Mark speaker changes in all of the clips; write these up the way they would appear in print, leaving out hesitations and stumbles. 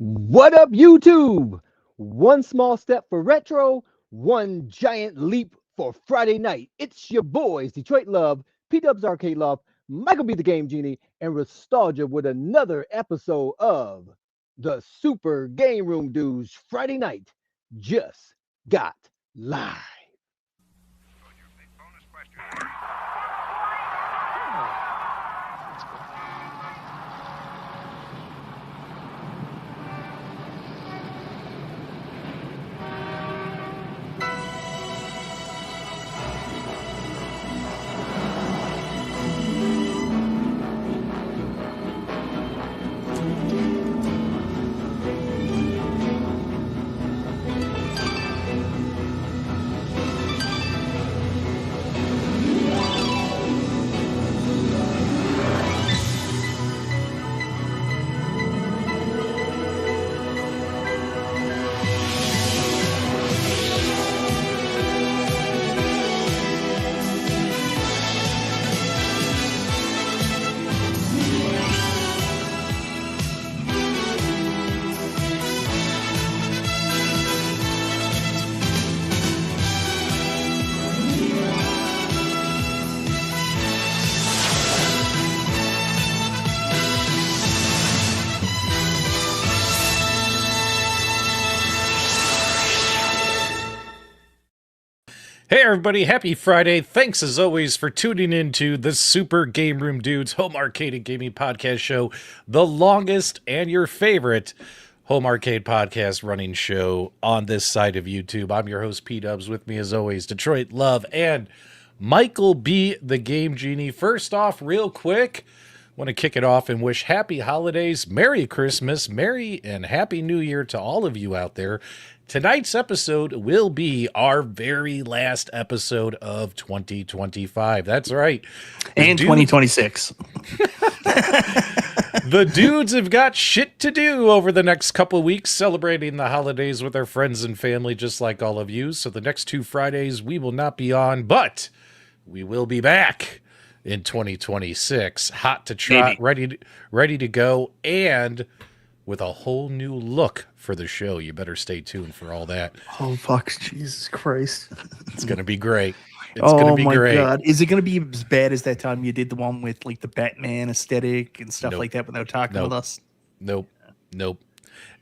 Speaker 1: What up, YouTube? One small step for retro, one giant leap for Friday night. It's your boys, Detroit Love, P Dubs Arcade Love, Michael B. the Game Genie, and Nostalgia with another episode of the Super Game Room Dudes Friday night just got live.
Speaker 2: Hey everybody, happy Friday. Thanks as always for tuning into the Super Game Room Dudes Home Arcade and Gaming Podcast Show, the longest and your favorite home arcade podcast running show on this side of YouTube. I'm your host, P-Dubs. With me as always, Detroit Love and Michael B. the Game Genie. First off, real quick, want to kick it off and wish happy holidays, Merry Christmas, Merry and Happy New Year to all of you out there. Tonight's episode will be our very last episode of 2025. That's right.
Speaker 3: And 2026.
Speaker 2: The dudes have got shit to do over the next couple of weeks, celebrating the holidays with their friends and family, just like all of you. So the next two Fridays we will not be on, but we will be back in 2026. Hot to trot, ready to go, and with a whole new look for the show. You better stay tuned for all that.
Speaker 3: Oh, fuck. Jesus Christ.
Speaker 2: It's going to be great. It's going to be great. Oh, my God.
Speaker 3: Is it going to be as bad as that time you did the one with, like, the Batman aesthetic and stuff like that without talking with us?
Speaker 2: Nope.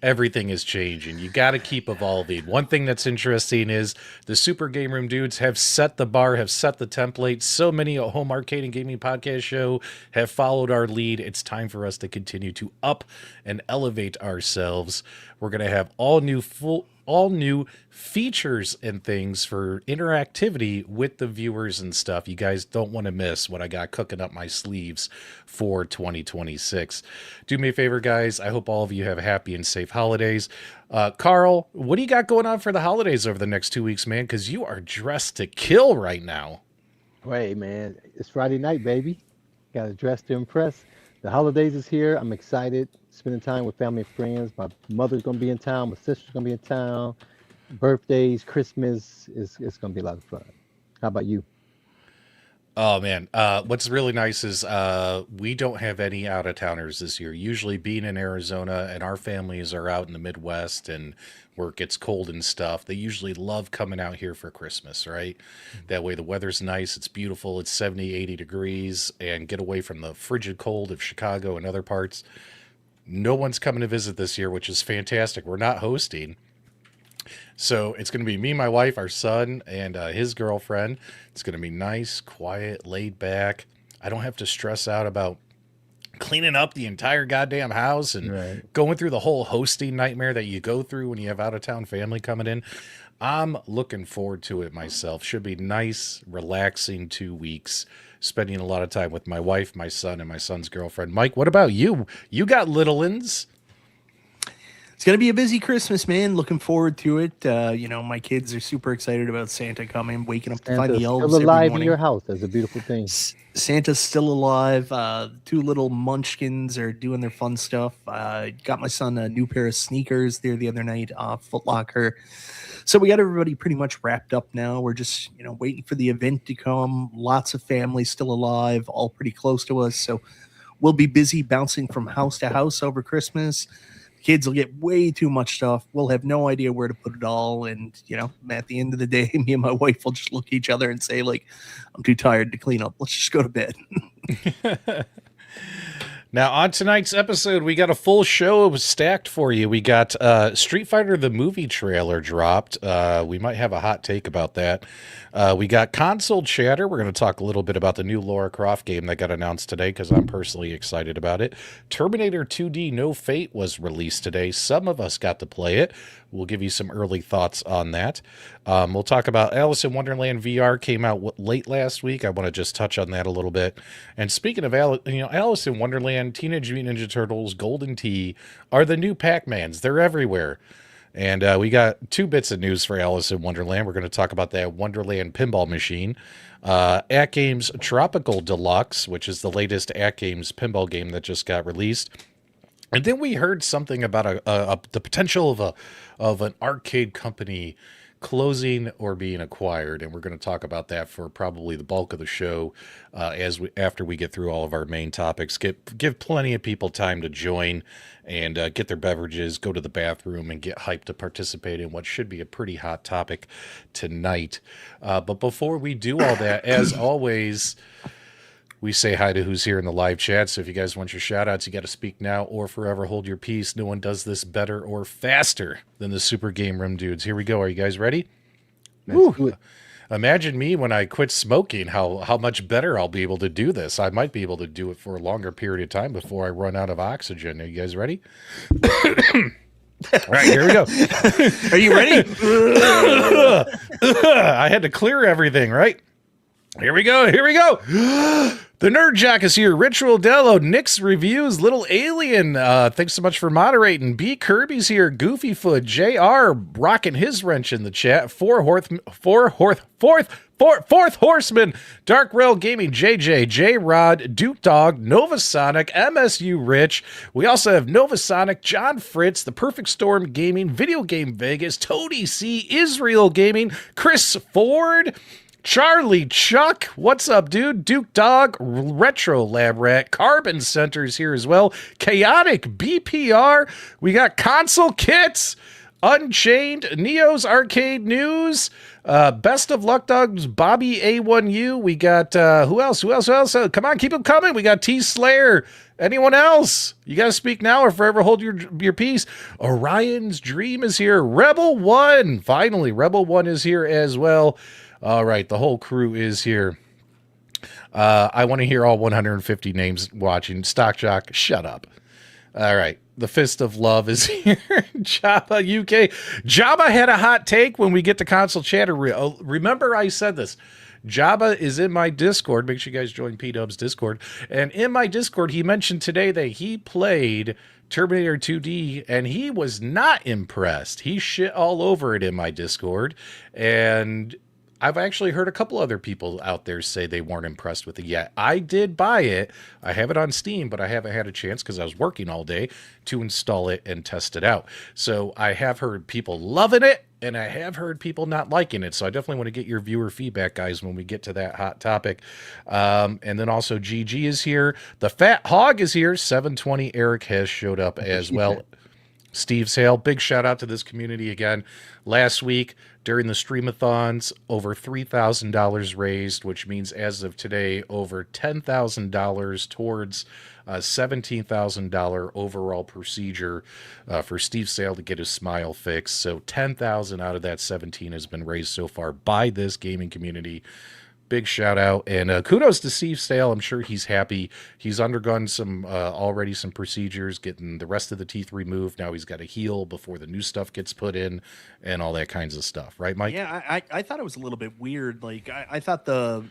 Speaker 2: Everything is changing. You got to keep evolving. One thing that's interesting is the Super Game Room Dudes have set the bar, have set the template. So many a home arcade and gaming podcast show have followed our lead. It's time for us to continue to up and elevate ourselves. We're going to have all new features and things for interactivity with the viewers and stuff. You guys don't want to miss what I got cooking up my sleeves for 2026. Do me a favor, guys. I hope all of you have happy and safe holidays. Carl, what do you got going on for the holidays over the next 2 weeks, man? Because you are dressed to kill right now.
Speaker 1: Hey, man, it's Friday night, baby. Got to dress to impress. The holidays is here. I'm excited. Spending time with family and friends. My mother's going to be in town. My sister's going to be in town. Birthdays, Christmas is going to be a lot of fun. How about you?
Speaker 2: Oh, man. What's really nice is we don't have any out-of-towners this year. Usually being in Arizona and our families are out in the Midwest and where it gets cold and stuff, they usually love coming out here for Christmas, right? That way the weather's nice, it's beautiful, it's 70, 80 degrees, and get away from the frigid cold of Chicago and other parts. No one's coming to visit this year, which is fantastic. We're not hosting. So it's going to be me, my wife, our son, and his girlfriend. It's going to be nice, quiet, laid back. I don't have to stress out about cleaning up the entire goddamn house and going through the whole hosting nightmare that you go through when you have out-of-town family coming in. I'm looking forward to it myself. Should be nice, relaxing 2 weeks, spending a lot of time with my wife, my son, and my son's girlfriend. Mike, what about you? You got little uns.
Speaker 3: It's going to be a busy Christmas, man. Looking forward to it. My kids are super excited about Santa coming, waking up to find the elves
Speaker 1: still alive
Speaker 3: every morning.
Speaker 1: In your house. That's a beautiful thing.
Speaker 3: Santa's still alive. Two little munchkins are doing their fun stuff. Got my son a new pair of sneakers there the other night off Foot Locker. So we got everybody pretty much wrapped up now. We're just, waiting for the event to come. Lots of families still alive, all pretty close to us. So we'll be busy bouncing from house to house over Christmas. Kids will get way too much stuff. We'll have no idea where to put it all. And, at the end of the day, me and my wife will just look at each other and say, like, I'm too tired to clean up. Let's just go to bed.
Speaker 2: Now, on tonight's episode, we got a full show stacked for you. We got Street Fighter the movie trailer dropped. We might have a hot take about that. We got console chatter. We're going to talk a little bit about the new Lara Croft game that got announced today because I'm personally excited about it. Terminator 2D No Fate was released today. Some of us got to play it. We'll give you some early thoughts on that. We'll talk about Alice in Wonderland VR came out late last week. I want to just touch on that a little bit. And speaking of Alice in Wonderland, Teenage Mutant Ninja Turtles, Golden Tee are the new Pac-Mans. They're everywhere. And we got 2 bits of news for Alice in Wonderland. We're going to talk about that Wonderland Pinball machine. AtGames Tropical Deluxe, which is the latest AtGames pinball game that just got released. And then we heard something about the potential of an arcade company closing or being acquired, and we're going to talk about that for probably the bulk of the show after we get through all of our main topics. Give plenty of people time to join and get their beverages, go to the bathroom, and get hyped to participate in what should be a pretty hot topic tonight. But before we do all that, as always, we say hi to who's here in the live chat. So if you guys want your shout outs, you got to speak now or forever hold your peace. No one does this better or faster than the Super Game Room dudes. Here we go. Are you guys ready? Imagine me when I quit smoking, how much better I'll be able to do this. I might be able to do it for a longer period of time before I run out of oxygen. Are you guys ready? All right, here we go.
Speaker 3: Are you ready?
Speaker 2: I had to clear everything, right? Here we go. The Nerd Jock is here. Ritual Dello, Nick's Reviews, Little Alien. Thanks so much for moderating. B. Kirby's here. Goofyfoot, JR rocking his wrench in the chat. Fourth Horseman, Dark Rail Gaming, JJ, J Rod, Duke Dog, Nova Sonic, MSU Rich. We also have Nova Sonic, John Fritz, The Perfect Storm Gaming, Video Game Vegas, Toady C, Israel Gaming, Chris Ford, Charlie Chuck, what's up, dude? Duke Dog, Retro Lab Rat, Carbon Center's here as well. Chaotic BPR, we got Console Kits, Unchained, Neo's Arcade News, Best of Luck Dogs, Bobby A1U. We got, who else? Come on, keep them coming. We got T Slayer. Anyone else? You got to speak now or forever hold your peace. Orion's Dream is here. Rebel One, finally, Rebel One is here as well. All right, the whole crew is here. I want to hear all 150 names watching. Stock Jock, shut up. All right, the Fist of Love is here. Jabba UK. Jabba had a hot take when we get to console chatter. Remember I said this. Jabba is in my Discord. Make sure you guys join P-Dub's Discord. And in my Discord, he mentioned today that he played Terminator 2D, and he was not impressed. He shit all over it in my Discord, and I've actually heard a couple other people out there say they weren't impressed with it yet. I did buy it. I have it on Steam, but I haven't had a chance because I was working all day to install it and test it out. So I have heard people loving it, and I have heard people not liking it. So I definitely want to get your viewer feedback, guys, when we get to that hot topic. And then also GG is here. The Fat Hog is here. 720 Eric has showed up as well. Steve Sale, big shout out to this community again. Last week during the streamathons, over $3,000 raised, which means as of today, over $10,000 towards a $17,000 overall procedure for Steve Sale to get his smile fixed. So $10,000 out of that 17 has been raised so far by this gaming community. Big shout out and kudos to Steve Sale. I'm sure he's happy. He's undergone some already some procedures, getting the rest of the teeth removed. Now he's got to heal before the new stuff gets put in and all that kinds of stuff. Right, Mike?
Speaker 3: Yeah, I thought it was a little bit weird. Like I thought the,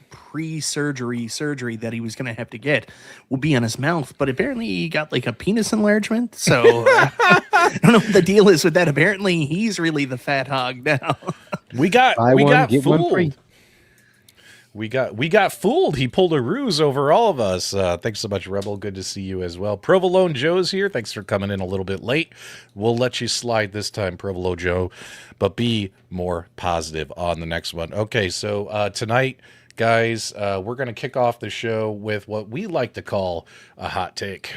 Speaker 3: pre-surgery surgery that he was going to have to get will be on his mouth, but apparently he got like a penis enlargement. So I don't know what the deal is with that. Apparently he's really the fat hog now.
Speaker 2: we got fooled. We got fooled. He pulled a ruse over all of us. Thanks so much, Rebel. Good to see you as well. Provolone Joe's here. Thanks for coming in a little bit late. We'll let you slide this time, Provolone Joe, but be more positive on the next one. Okay, so tonight, guys, we're going to kick off the show with what we like to call a hot take.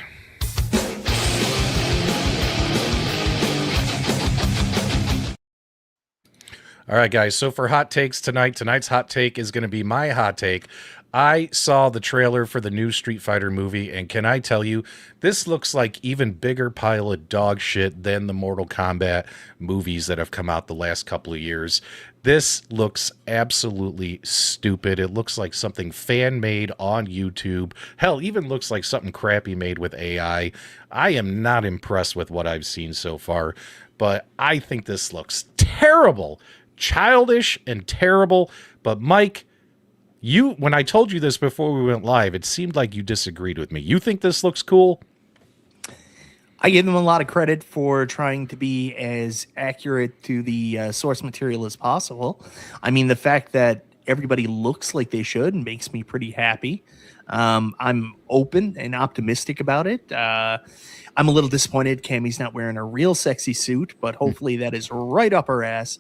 Speaker 2: All right, guys. So for hot takes tonight's hot take is going to be my hot take. I saw the trailer for the new Street Fighter movie, and can I tell you, this looks like even bigger pile of dog shit than the Mortal Kombat movies that have come out the last couple of years. This looks absolutely stupid. It looks like something fan-made on YouTube. Hell, even looks like something crappy made with AI. I am not impressed with what I've seen so far, but I think this looks terrible. Childish and terrible. But Mike, when I told you this before we went live, it seemed like you disagreed with me. You think this looks cool?
Speaker 3: I give them a lot of credit for trying to be as accurate to the source material as possible. I mean, the fact that everybody looks like they should makes me pretty happy. I'm open and optimistic about it. I'm a little disappointed Cammy's not wearing a real sexy suit, but hopefully that is right up her ass.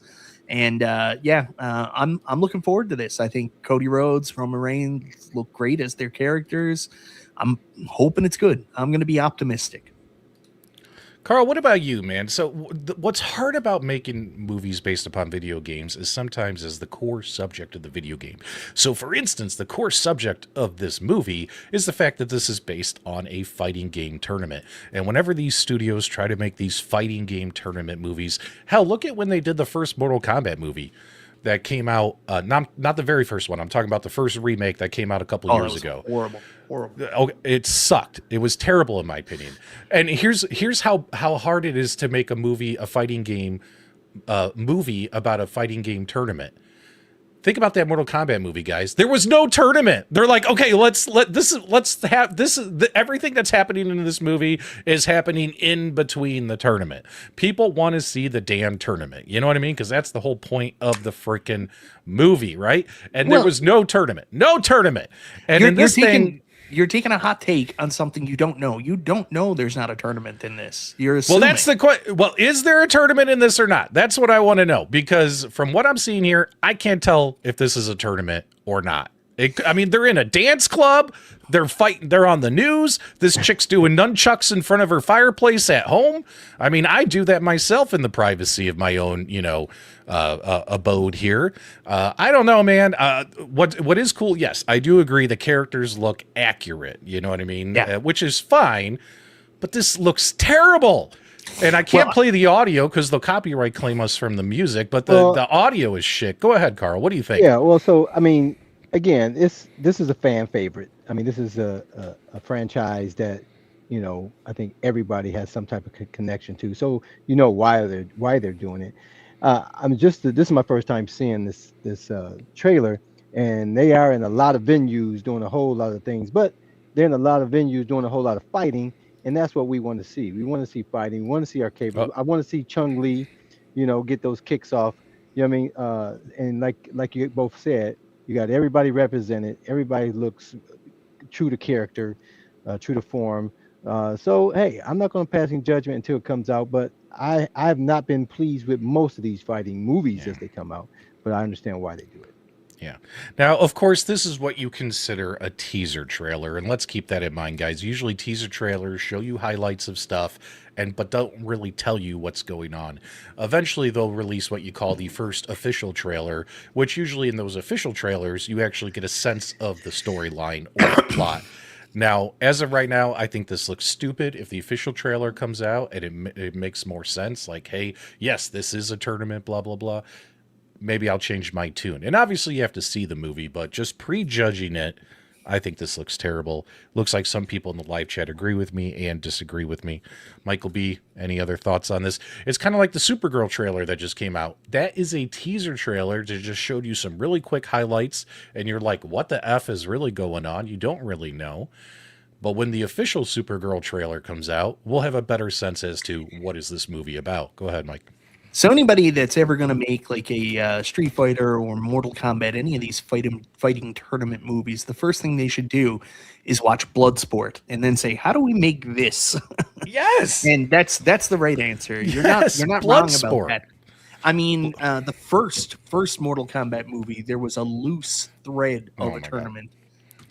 Speaker 3: And I'm looking forward to this. I think Cody Rhodes, Roman Reigns look great as their characters. I'm hoping it's good. I'm going to be optimistic.
Speaker 2: Carl, what about you, man? So what's hard about making movies based upon video games is sometimes is the core subject of the video game. So for instance, the core subject of this movie is the fact that this is based on a fighting game tournament. And whenever these studios try to make these fighting game tournament movies, hell, look at when they did the first Mortal Kombat movie that came out, not the very first one. I'm talking about the first remake that came out a couple years ago.
Speaker 3: Horrible.
Speaker 2: Okay, it sucked. It was terrible in my opinion. And here's how hard it is to make a fighting game movie about a fighting game tournament. Think about that Mortal Kombat movie, guys. There was no tournament. They're like, okay, everything that's happening in this movie is happening in between the tournament. People want to see the damn tournament. You know what I mean? Because that's the whole point of the freaking movie, right? And there was no tournament. And in this thing,
Speaker 3: you're taking a hot take on something you don't know. You don't know there's not a tournament in this. You're assuming.
Speaker 2: Well, that's the question. Well, is there a tournament in this or not? That's what I want to know, because from what I'm seeing here, I can't tell if this is a tournament or not. I mean, they're in a dance club. They're fighting. They're on the news. This chick's doing nunchucks in front of her fireplace at home. I mean, I do that myself in the privacy of my own, abode here. I don't know, man. What is cool? Yes, I do agree. The characters look accurate. You know what I mean?
Speaker 3: Yeah.
Speaker 2: Which is fine. But this looks terrible. And I can't play the audio because they'll copyright claim us from the music. But the audio is shit. Go ahead, Carl. What do you think?
Speaker 1: Yeah. Well, so I mean, again, this is a fan favorite. I mean, this is a franchise that, I think everybody has some type of connection to. So why they're doing it. This is my first time seeing this trailer, and they are in a lot of venues doing a whole lot of things, but they're in a lot of venues doing a whole lot of fighting, and that's what we want to see. We want to see fighting. We want to see arcade. I want to see Chun-Li, get those kicks off. You know what I mean? And like you both said, you got everybody represented. Everybody looks true to character, true to form. So, hey, I'm not going to pass any judgment until it comes out, but I have not been pleased with most of these fighting movies as they come out, but I understand why they do it.
Speaker 2: Yeah. Now, of course, this is what you consider a teaser trailer, and let's keep that in mind, guys. Usually teaser trailers show you highlights of stuff, but don't really tell you what's going on. Eventually, they'll release what you call the first official trailer, which usually in those official trailers, you actually get a sense of the storyline or the plot. Now, as of right now, I think this looks stupid. If the official trailer comes out and it makes more sense, like, hey, yes, this is a tournament, blah, blah, blah, maybe I'll change my tune. And obviously you have to see the movie, but just prejudging it, I think this looks terrible. Looks like some people in the live chat agree with me and disagree with me. Michael B., any other thoughts on this? It's kind of like the Supergirl trailer that just came out. That is a teaser trailer that just showed you some really quick highlights, and you're like, what the F is really going on? You don't really know. But when the official Supergirl trailer comes out, we'll have a better sense as to what is this movie about. Go ahead, Mike.
Speaker 3: So anybody that's ever going to make like a Street Fighter or Mortal Kombat, any of these fighting tournament movies, the first thing they should do is watch Bloodsport and then say, how do we make this?
Speaker 2: Yes.
Speaker 3: And that's the right answer. You're not wrong about that. I mean, the first Mortal Kombat movie, there was a loose thread of a tournament.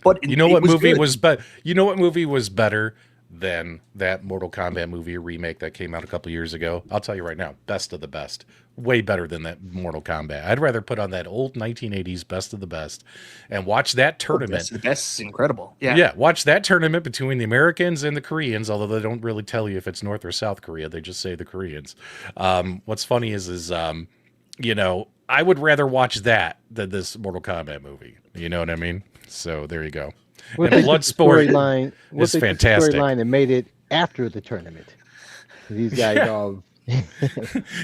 Speaker 3: But
Speaker 2: you know what movie was better? You know what movie was better than that Mortal Kombat movie remake that came out a couple years ago? I'll tell you right now, best of the best. way better than that Mortal Kombat. I'd rather put on that old 1980s Best of the Best and watch that tournament.
Speaker 3: Best of the Best is incredible.
Speaker 2: Yeah, watch that tournament between the Americans and the Koreans, although they don't really tell you if it's North or South Korea. They just say the Koreans. What's funny is you know, I would rather watch that than this Mortal Kombat movie. You know what I mean? So there you go. And Bloodsport is fantastic.
Speaker 1: Storyline and made it after the tournament. These guys all.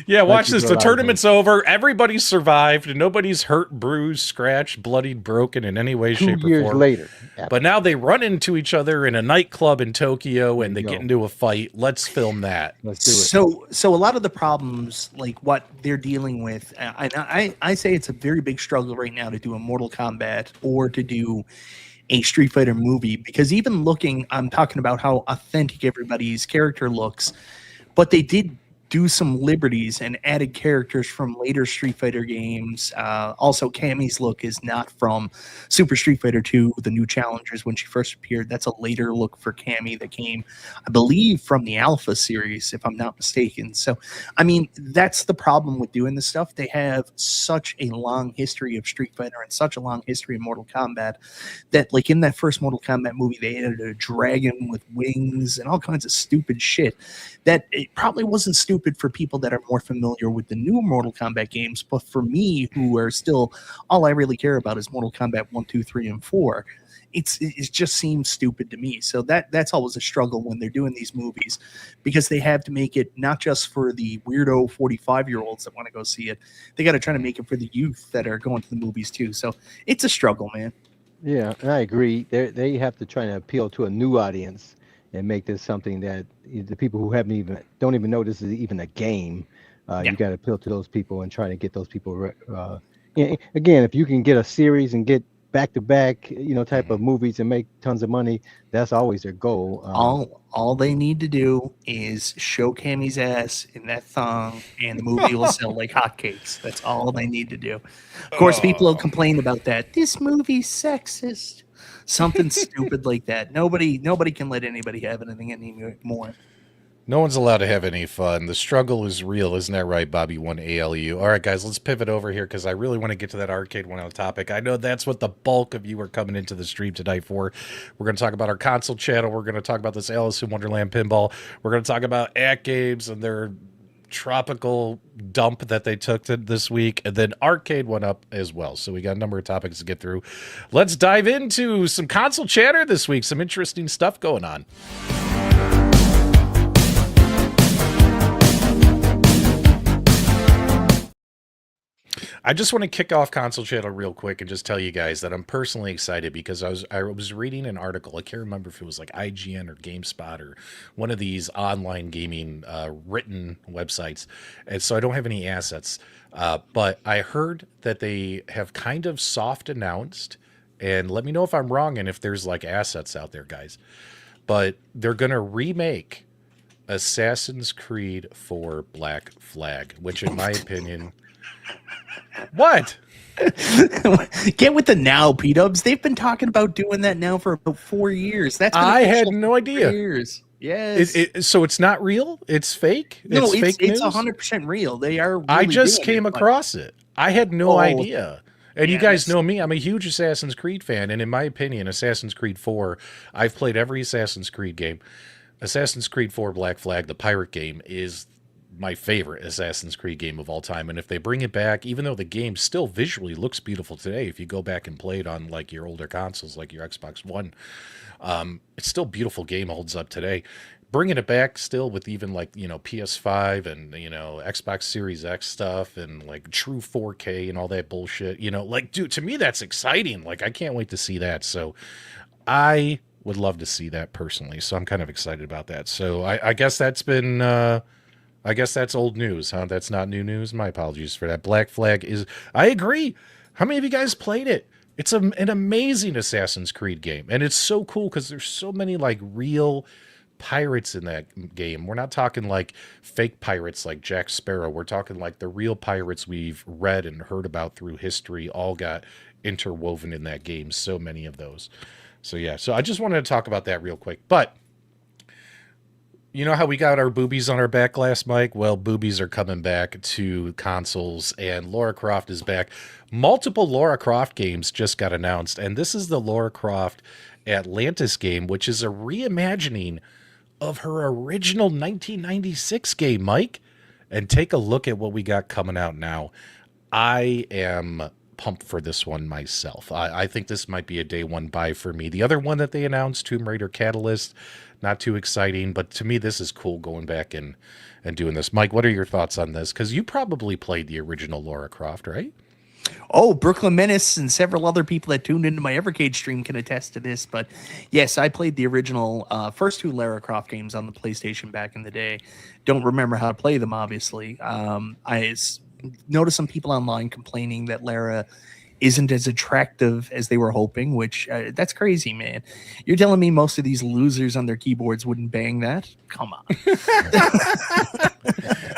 Speaker 2: Yeah, watch this. The tournament's over. Everybody survived. And nobody's hurt, bruised, scratched, bloodied, broken in any way, shape, or form.
Speaker 1: 2 years later.
Speaker 2: But now they run into each other in a nightclub in Tokyo and they get into a fight. Let's film that.
Speaker 1: Let's do it.
Speaker 3: So a lot of the problems, like what they're dealing with, I say it's a very big struggle right now to do a Mortal Kombat or to do a Street Fighter movie, because even looking, I'm talking about how authentic everybody's character looks, but they did do some liberties and added characters from later Street Fighter games. Also, Cammy's look is not from Super Street Fighter 2, the new challengers when she first appeared. That's a later look for Cammy that came, I believe, from the Alpha series, if I'm not mistaken. So, I mean, that's the problem with doing this stuff. They have such a long history of Street Fighter and such a long history of Mortal Kombat that, like, in that first Mortal Kombat movie, they added a dragon with wings and all kinds of stupid shit that it probably wasn't stupid for people that are more familiar with the new Mortal Kombat games, but for me, who are still, all I really care about is Mortal Kombat 1, 2, 3, and 4. It just seems stupid to me. So that's always a struggle when they're doing these movies, because they have to make it not just for the weirdo 45-year-olds that want to go see it. They got to try to make it for the youth that are going to the movies too. So it's a struggle, man.
Speaker 1: Yeah, and I agree. They have to try to appeal to a new audience and make this something that the people who don't even know this is even a game. You got to appeal to those people and try to get those people. Again, if you can get a series and get back-to-back, type of movies and make tons of money, that's always their goal.
Speaker 3: All they need to do is show Cammy's ass in that thong, and the movie will sell like hotcakes. That's all they need to do. Of course, people will complain about that. This movie's sexist. Something stupid like that. Nobody can let anybody have anything anymore.
Speaker 2: No one's allowed to have any fun. The struggle is real, isn't that right, Bobby? 1ALU. All right, guys, let's pivot over here because I really want to get to that Arcade1Up topic. I know that's what the bulk of you are coming into the stream tonight for. We're going to talk about our console channel. We're going to talk about this Alice in Wonderland Pinball. We're going to talk about AtGames and their tropical dump that they took this week, and then Arcade1Up as well. So we got a number of topics to get through. Let's dive into some console chatter this week. Some interesting stuff going on. I just want to kick off console channel real quick and just tell you guys that I'm personally excited because I was reading an article. I can't remember if it was like IGN or GameSpot or one of these online gaming written websites. And so I don't have any assets. But I heard that they have kind of soft announced, and let me know if I'm wrong and if there's like assets out there, guys. But they're going to remake Assassin's Creed 4 Black Flag, which in my opinion... What?
Speaker 3: Get with the now, P-dubs. They've been talking about doing that now for about 4 years.
Speaker 2: I had no idea.
Speaker 3: Years. Yes.
Speaker 2: So it's not real? It's fake?
Speaker 3: No, it's
Speaker 2: fake news?
Speaker 3: 100% real. They are really
Speaker 2: I just came across it. I had no idea. And
Speaker 3: yeah,
Speaker 2: you guys know me. I'm a huge Assassin's Creed fan. And in my opinion, Assassin's Creed 4, I've played every Assassin's Creed game. Assassin's Creed 4 Black Flag, the pirate game, is my favorite Assassin's Creed game of all time. And if they bring it back, even though the game still visually looks beautiful today, if you go back and play it on like your older consoles, like your Xbox One, it's still a beautiful game, holds up today. Bringing it back still with even like, PS5 and, Xbox Series X stuff and like true 4K and all that bullshit, like, dude, to me, that's exciting. Like, I can't wait to see that. So I would love to see that personally. So I'm kind of excited about that. So I guess that's been, I guess that's old news, huh? That's not new news. My apologies for that. Black Flag is... I agree. How many of you guys played it? It's an amazing Assassin's Creed game. And it's so cool because there's so many, like, real pirates in that game. We're not talking, like, fake pirates like Jack Sparrow. We're talking, like, the real pirates we've read and heard about through history all got interwoven in that game. So many of those. So, yeah. So I just wanted to talk about that real quick. But... You know how we got our boobies on our back last, Mike? Well, boobies are coming back to consoles, and Lara Croft is back. Multiple Lara Croft games just got announced, and this is the Lara Croft Atlantis game, which is a reimagining of her original 1996 game, Mike. And take a look at what we got coming out now. I am pumped for this one myself. I think this might be a day one buy for me. The other one that they announced, Tomb Raider Catalyst, not too exciting, but to me this is cool going back and doing this. Mike, what are your thoughts on this? Because you probably played the original Lara Croft, right?
Speaker 3: Oh, Brooklyn Menace and several other people that tuned into my Evercade stream can attest to this. But yes, I played the original first two Lara Croft games on the PlayStation back in the day. Don't remember how to play them, obviously. Noticed some people online complaining that Lara isn't as attractive as they were hoping, which that's crazy, man. You're telling me most of these losers on their keyboards wouldn't bang that? Come on.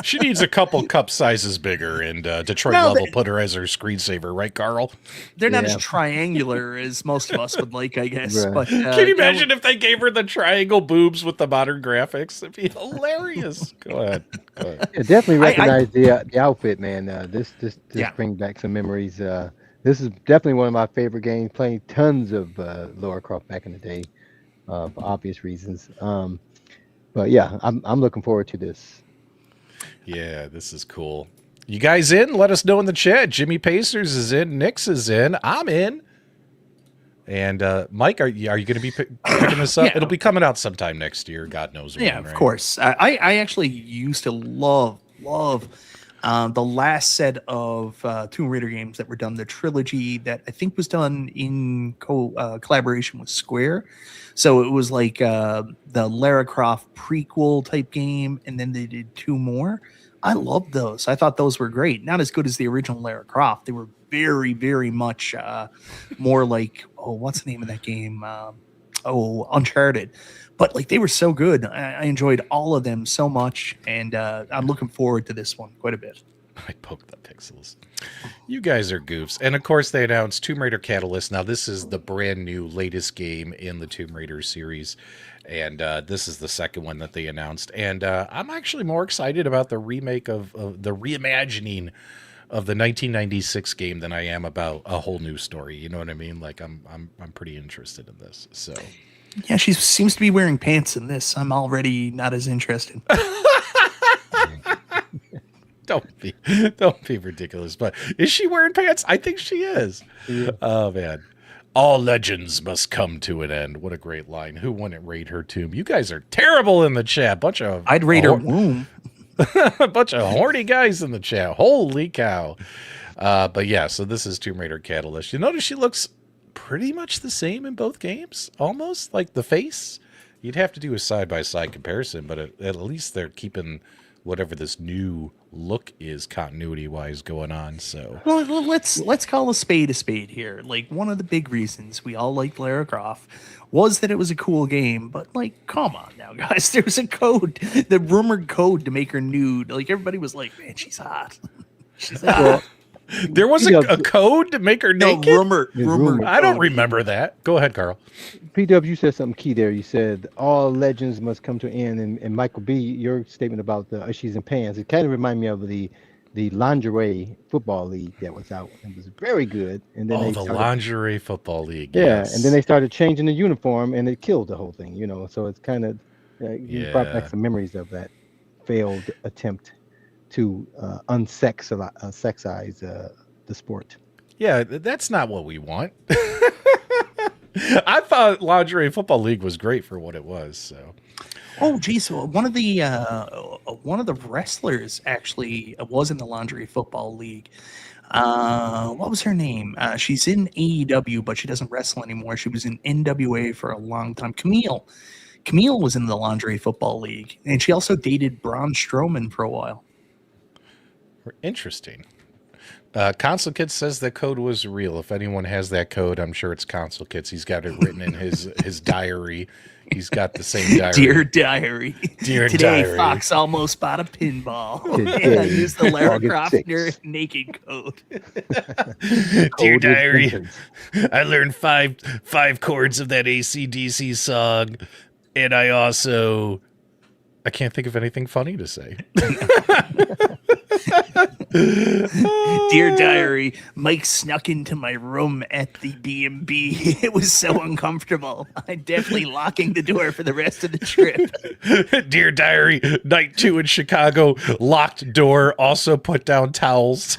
Speaker 2: She needs a couple cup sizes bigger, and Detroit Love will put her as her screensaver, right, Carl?
Speaker 3: They're not as triangular as most of us would like, I guess.
Speaker 1: Right.
Speaker 3: But
Speaker 2: can you imagine if they gave her the triangle boobs with the modern graphics? It'd be hilarious. Go ahead.
Speaker 1: Yeah, definitely recognize the outfit, man. This brings back some memories. This is definitely one of my favorite games. Playing tons of Lara Croft back in the day, for obvious reasons. But yeah, I'm looking forward to this.
Speaker 2: Yeah, this is cool. You guys in? Let us know in the chat. Jimmy Pacers is in. Nix is in. I'm in. And Mike, are you going to be picking this up?
Speaker 3: Yeah.
Speaker 2: It'll be coming out sometime next year. God knows when.
Speaker 3: Yeah, of
Speaker 2: right?
Speaker 3: course. I actually used to love the last set of Tomb Raider games that were done, the trilogy that I think was done in collaboration with Square. So it was like the Lara Croft prequel type game, and then they did two more. I loved those. I thought those were great. Not as good as the original Lara Croft. They were very, very much more like, what's the name of that game? Uncharted. But like they were so good. I enjoyed all of them so much, and I'm looking forward to this one quite a bit.
Speaker 2: I poked the pixels. You guys are goofs. And of course they announced Tomb Raider Catalyst. Now this is the brand new latest game in the Tomb Raider series. And this is the second one that they announced. And I'm actually more excited about the remake of the reimagining of the 1996 game than I am about a whole new story. You know what I mean? Like I'm pretty interested in this. So
Speaker 3: yeah, she seems to be wearing pants in this. I'm already not as interested.
Speaker 2: Don't be ridiculous. But is she wearing pants? I think she is. Yeah. Oh man. All legends must come to an end. What a great line. Who wouldn't raid her tomb? You guys are terrible in the chat.
Speaker 3: I'd raid her womb.
Speaker 2: A bunch of horny guys in the chat. Holy cow. But yeah, so this is Tomb Raider Catalyst. You notice she looks pretty much the same in both games, almost like the face. You'd have to do a side-by-side comparison, but at least they're keeping whatever this new look is continuity-wise going on. So
Speaker 3: well, let's call a spade here. Like one of the big reasons we all liked Lara Croft was that it was a cool game, but like, come on now, guys. There was a code, the rumored code to make her nude. Like everybody was like, man, she's hot. She's hot.
Speaker 1: Well,
Speaker 2: there was a code to make her naked?
Speaker 3: Rumor.
Speaker 2: I don't remember that. Go ahead, Carl.
Speaker 1: PW, you said something key there. You said all legends must come to an end. And Michael B., your statement about she's in pants, it kind of reminded me of the lingerie football league that was out. It was very good. And then
Speaker 2: lingerie football league.
Speaker 1: Yeah,
Speaker 2: yes.
Speaker 1: And then they started changing the uniform, and it killed the whole thing. So it's kind of you brought back some memories of that failed attempt to unsexize the sport.
Speaker 2: Yeah, that's not what we want. I thought lingerie football league was great for what it was. So,
Speaker 3: oh, geez, one of the wrestlers actually was in the lingerie football league. What was her name? She's in AEW, but she doesn't wrestle anymore. She was in NWA for a long time. Camille was in the lingerie football league, and she also dated Braun Strowman for a while.
Speaker 2: Interesting. Console Kits says that code was real. If anyone has that code, I'm sure it's Console Kits. He's got it written in his diary. He's got the same diary.
Speaker 3: Dear diary.
Speaker 2: Dear
Speaker 3: Today,
Speaker 2: diary.
Speaker 3: Fox almost bought a pinball. And I used the Lara Croft naked code.
Speaker 2: Dear diary, I learned five chords of that AC/DC song, and I also I can't think of anything funny to say.
Speaker 3: Dear diary, Mike snuck into my room at the B&B. It was so uncomfortable. I'm definitely locking the door for the rest of the trip.
Speaker 2: Dear diary, night 2 in Chicago, locked door, also put down towels.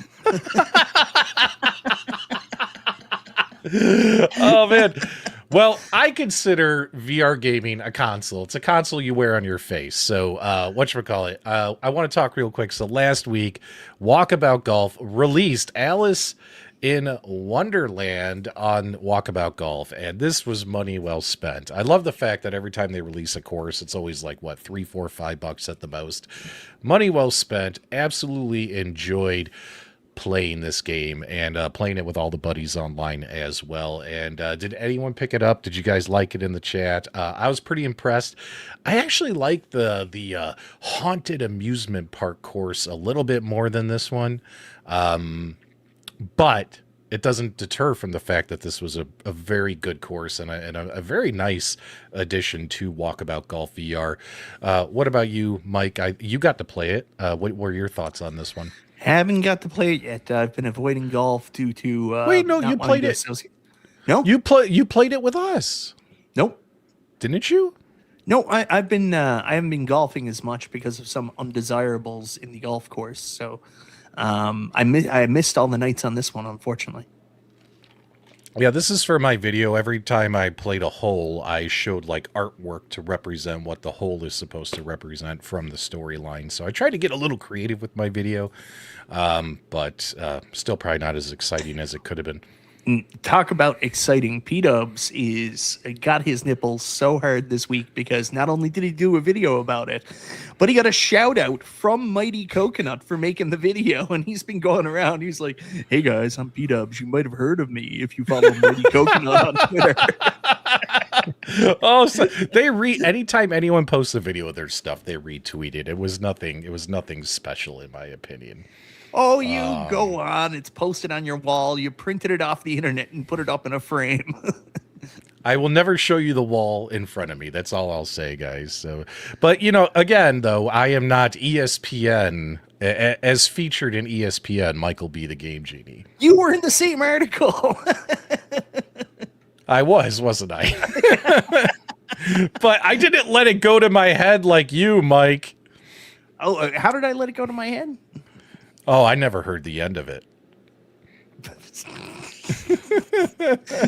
Speaker 2: Oh, man. Well, I consider VR gaming a console. It's a console you wear on your face. So, whatchamacallit, I want to talk real quick. So last week, Walkabout Golf released Alice in Wonderland on Walkabout Golf, and this was money well spent. I love the fact that every time they release a course, it's always like, what, $3, $4, $5 at the most. Money well spent. Absolutely enjoyed playing this game and playing it with all the buddies online as well. And did anyone pick it up? Did you guys like it in the chat? I was pretty impressed. I actually like the haunted amusement park course a little bit more than this one, but it doesn't deter from the fact that this was a very good course and a very nice addition to Walkabout Golf VR. What about you, Mike? You got to play it. What were your thoughts on this one?
Speaker 3: Haven't got to play it yet. I've been avoiding golf due to.
Speaker 2: Wait, no, you played it.
Speaker 3: No,
Speaker 2: you played it with us.
Speaker 3: Nope.
Speaker 2: Didn't you?
Speaker 3: No, I haven't been golfing as much because of some undesirables in the golf course. So, I missed all the nights on this one, unfortunately.
Speaker 2: Yeah, this is for my video. Every time I played a hole, I showed like artwork to represent what the hole is supposed to represent from the storyline. So I tried to get a little creative with my video, but still probably not as exciting as it could have been.
Speaker 3: Talk about exciting. P-Dubs got his nipples so hard this week because not only did he do a video about it, but he got a shout out from Mighty Coconut for making the video. And he's been going around. He's like, hey guys, I'm P-Dubs. You might have heard of me if you follow Mighty Coconut on Twitter.
Speaker 2: Oh, so they anytime anyone posts a video of their stuff, they retweet it. It was nothing special in my opinion.
Speaker 3: Oh, you go on. It's posted on your wall. You printed it off the internet and put it up in a frame.
Speaker 2: I will never show you the wall in front of me. That's all I'll say, guys. So, but again, though, I am not ESPN as featured in ESPN. Michael B. the Game Genie.
Speaker 3: You were in the same article.
Speaker 2: I wasn't I? But I didn't let it go to my head like you, Mike.
Speaker 3: Oh, how did I let it go to my head?
Speaker 2: Oh, I never heard the end of it.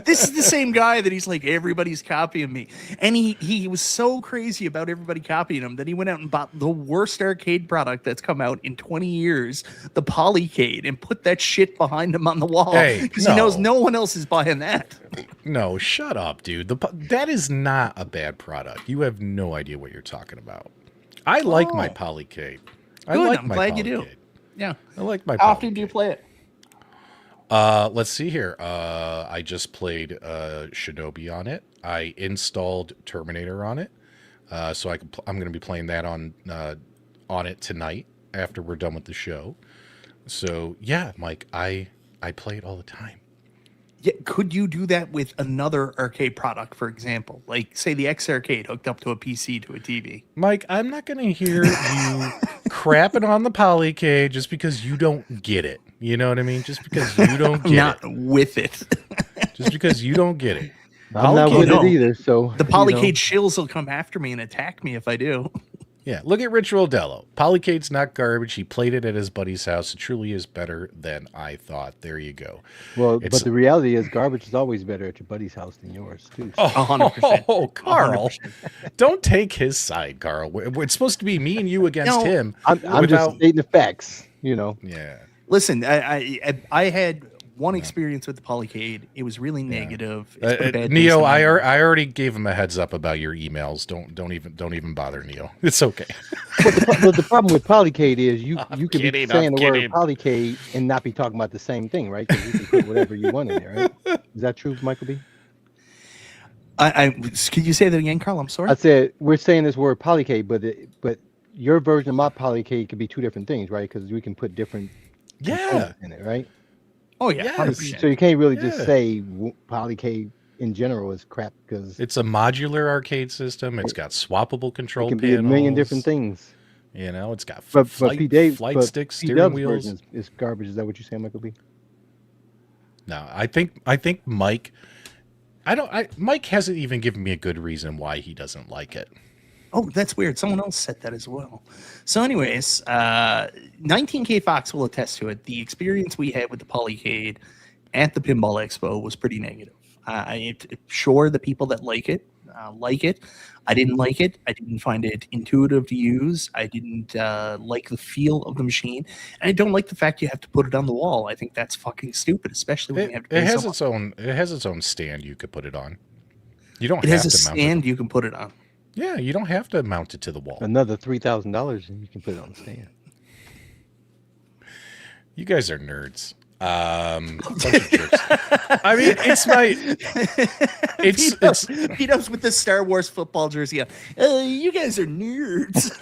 Speaker 3: This is the same guy that he's like, everybody's copying me. And he was so crazy about everybody copying him that he went out and bought the worst arcade product that's come out in 20 years, the Polycade, and put that shit behind him on the wall. Because he knows no one else is buying that.
Speaker 2: No, shut up, dude. That is not a bad product. You have no idea what you're talking about. I like my Polycade.
Speaker 3: Good, I'm glad you do. Yeah.
Speaker 2: I like my
Speaker 3: How often do you play it?
Speaker 2: Let's see here. I just played Shinobi on it. I installed Terminator on it. So I'm going to be playing that on it tonight after we're done with the show. So yeah, Mike, I play it all the time.
Speaker 3: Yeah, could you do that with another arcade product, for example? Like, say, the X Arcade hooked up to a PC to a TV.
Speaker 2: Mike, I'm not going to hear you crapping on the Polycade just because you don't get it. You know what I mean? Just because you don't get
Speaker 3: not with it.
Speaker 2: Just because you don't get it.
Speaker 1: I'm not with it either. So
Speaker 3: the Polycade shills will come after me and attack me if I do.
Speaker 2: Yeah, look at Rich Rodello. Polycade's not garbage. He played it at his buddy's house. It truly is better than I thought. There you go.
Speaker 1: Well, but the reality is garbage is always better at your buddy's house than yours, too. So.
Speaker 3: 100%.
Speaker 2: Oh, Carl. 100%. Don't take his side, Carl. It's supposed to be me and you against him.
Speaker 1: I'm just stating the facts,
Speaker 2: Yeah.
Speaker 3: Listen, I had one experience with the Polycade. It was really negative.
Speaker 2: Neo, I already gave him a heads up about your emails. Don't even bother, Neo. It's okay.
Speaker 1: Well, the problem with Polycade is you could be saying the word Polycade and not be talking about the same thing, right? Because you can put whatever you want in there, right? Is that true, Michael B?
Speaker 3: Could you say that again, Carl? I'm sorry.
Speaker 1: I said we're saying this word Polycade, but your version of my Polycade could be two different things, right? Because we can put different components in it, right?
Speaker 3: Oh yeah, 100%.
Speaker 1: So you can't really just say Polycade in general is crap because
Speaker 2: It's a modular arcade system. It's got swappable
Speaker 1: it
Speaker 2: control
Speaker 1: can
Speaker 2: panels.
Speaker 1: be a million different things.
Speaker 2: You know, it's got
Speaker 1: But
Speaker 2: flight sticks, steering
Speaker 1: P-Dub's
Speaker 2: wheels.
Speaker 1: version is garbage. Is that what you're saying, Michael B?
Speaker 2: No, I think Mike. Mike hasn't even given me a good reason why he doesn't like it.
Speaker 3: Oh, that's weird. Someone else said that as well. So, anyways, 19K Fox will attest to it. The experience we had with the Polycade at the Pinball Expo was pretty negative. Sure, the people that like it. I didn't like it. I didn't find it intuitive to use. I didn't like the feel of the machine, and I don't like the fact you have to put it on the wall. I think that's fucking stupid, especially when you have to.
Speaker 2: It has its own. It has its own stand you could put it on. You don't.
Speaker 3: It
Speaker 2: have
Speaker 3: has a
Speaker 2: to mount
Speaker 3: stand
Speaker 2: it.
Speaker 3: you can put it on.
Speaker 2: Yeah, you don't have to mount it to the wall.
Speaker 1: Another $3,000 and you can put it on the stand.
Speaker 2: You guys are nerds. Bunch of jerks. I mean, it's my. It's
Speaker 3: P-Dubs with the Star Wars football jersey on. You guys are nerds.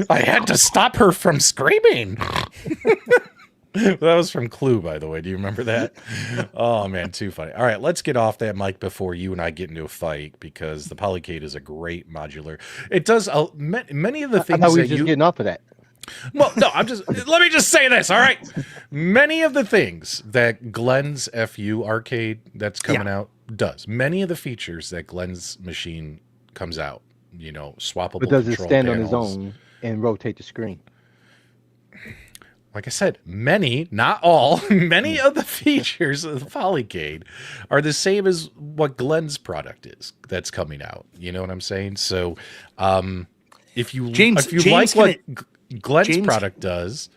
Speaker 2: I had to stop her from screaming. That was from Clue, by the way. Do you remember that? Oh, man, too funny. All right, let's get off that mic before you and I get into a fight because the Polycade is a great modular. It does many of the things
Speaker 1: I thought we were
Speaker 2: that
Speaker 1: just getting off of that.
Speaker 2: Well, no, let me just say this, all right? Many of the things that Glenn's FU arcade that's coming out does, many of the features that Glenn's machine comes out, you know, swappable
Speaker 1: But does it
Speaker 2: control
Speaker 1: stand
Speaker 2: panels.
Speaker 1: on his own and rotate the screen?
Speaker 2: Like I said, many, not all, many of the features of the Polycade are the same as what Glenn's product is that's coming out. You know what I'm saying? So, if you like what Glenn's product does,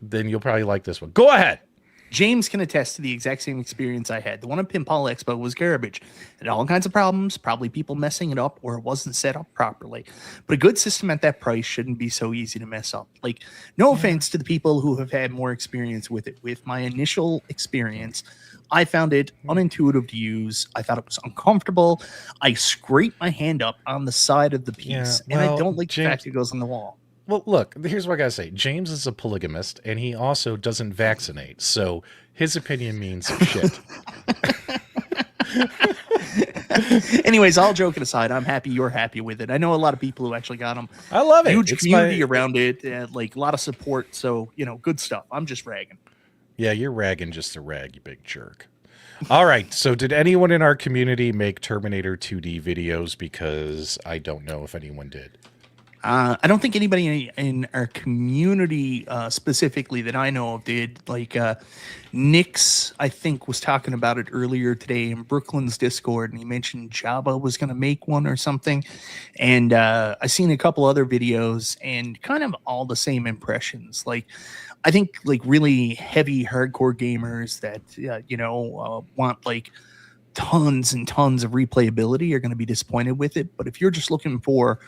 Speaker 2: then you'll probably like this one. Go ahead.
Speaker 3: James can attest to the exact same experience I had. The one at Pinball Expo was garbage. It had all kinds of problems, probably people messing it up or it wasn't set up properly. But a good system at that price shouldn't be so easy to mess up. Like, no offense to the people who have had more experience with it. With my initial experience, I found it unintuitive to use. I thought it was uncomfortable. I scraped my hand up on the side of the piece, and I don't like the fact it goes on the wall.
Speaker 2: Well, look, here's what I gotta say. James is a polygamist, and he also doesn't vaccinate, so his opinion means shit.
Speaker 3: Anyways, all joking aside, I'm happy you're happy with it. I know a lot of people who actually got them.
Speaker 2: I love it.
Speaker 3: Huge community around it, like a lot of support. So, you know, good stuff. I'm just ragging.
Speaker 2: Yeah, you're ragging just to rag, you big jerk. All right, so did anyone in our community make Terminator 2D videos? Because I don't know if anyone did.
Speaker 3: I don't think anybody in our community specifically that I know of did. Like Nix, I think, was talking about it earlier today in Brooklyn's Discord, and he mentioned Java was going to make one or something. And I seen a couple other videos and kind of all the same impressions. Like, I think like really heavy hardcore gamers that want like tons and tons of replayability are going to be disappointed with it. But if you're just looking for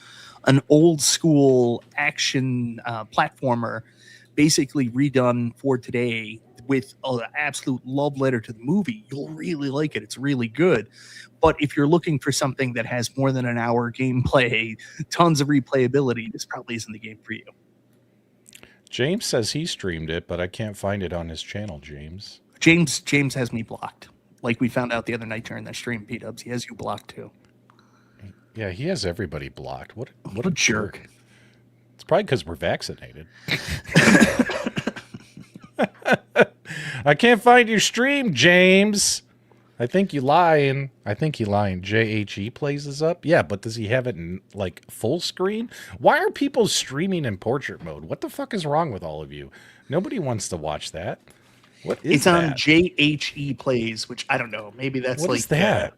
Speaker 3: an old school action platformer basically redone for today with an absolute love letter to the movie, you'll really like it. It's really good. But if you're looking for something that has more than an hour gameplay, tons of replayability, this probably isn't the game for you.
Speaker 2: James says he streamed it, but I can't find it on his channel, James.
Speaker 3: James has me blocked. Like we found out the other night during that stream, P-Dubs. He has you blocked too.
Speaker 2: Yeah, he has everybody blocked. What
Speaker 3: a jerk.
Speaker 2: It's probably because we're vaccinated. I can't find your stream, James. I think you lying. JHE plays this up. Yeah, but does he have it in like full screen? Why are people streaming in portrait mode? What the fuck is wrong with all of you? Nobody wants to watch that. What is
Speaker 3: it's
Speaker 2: that?
Speaker 3: On JHE Plays, which I don't know. Maybe that's
Speaker 2: what
Speaker 3: like
Speaker 2: is that?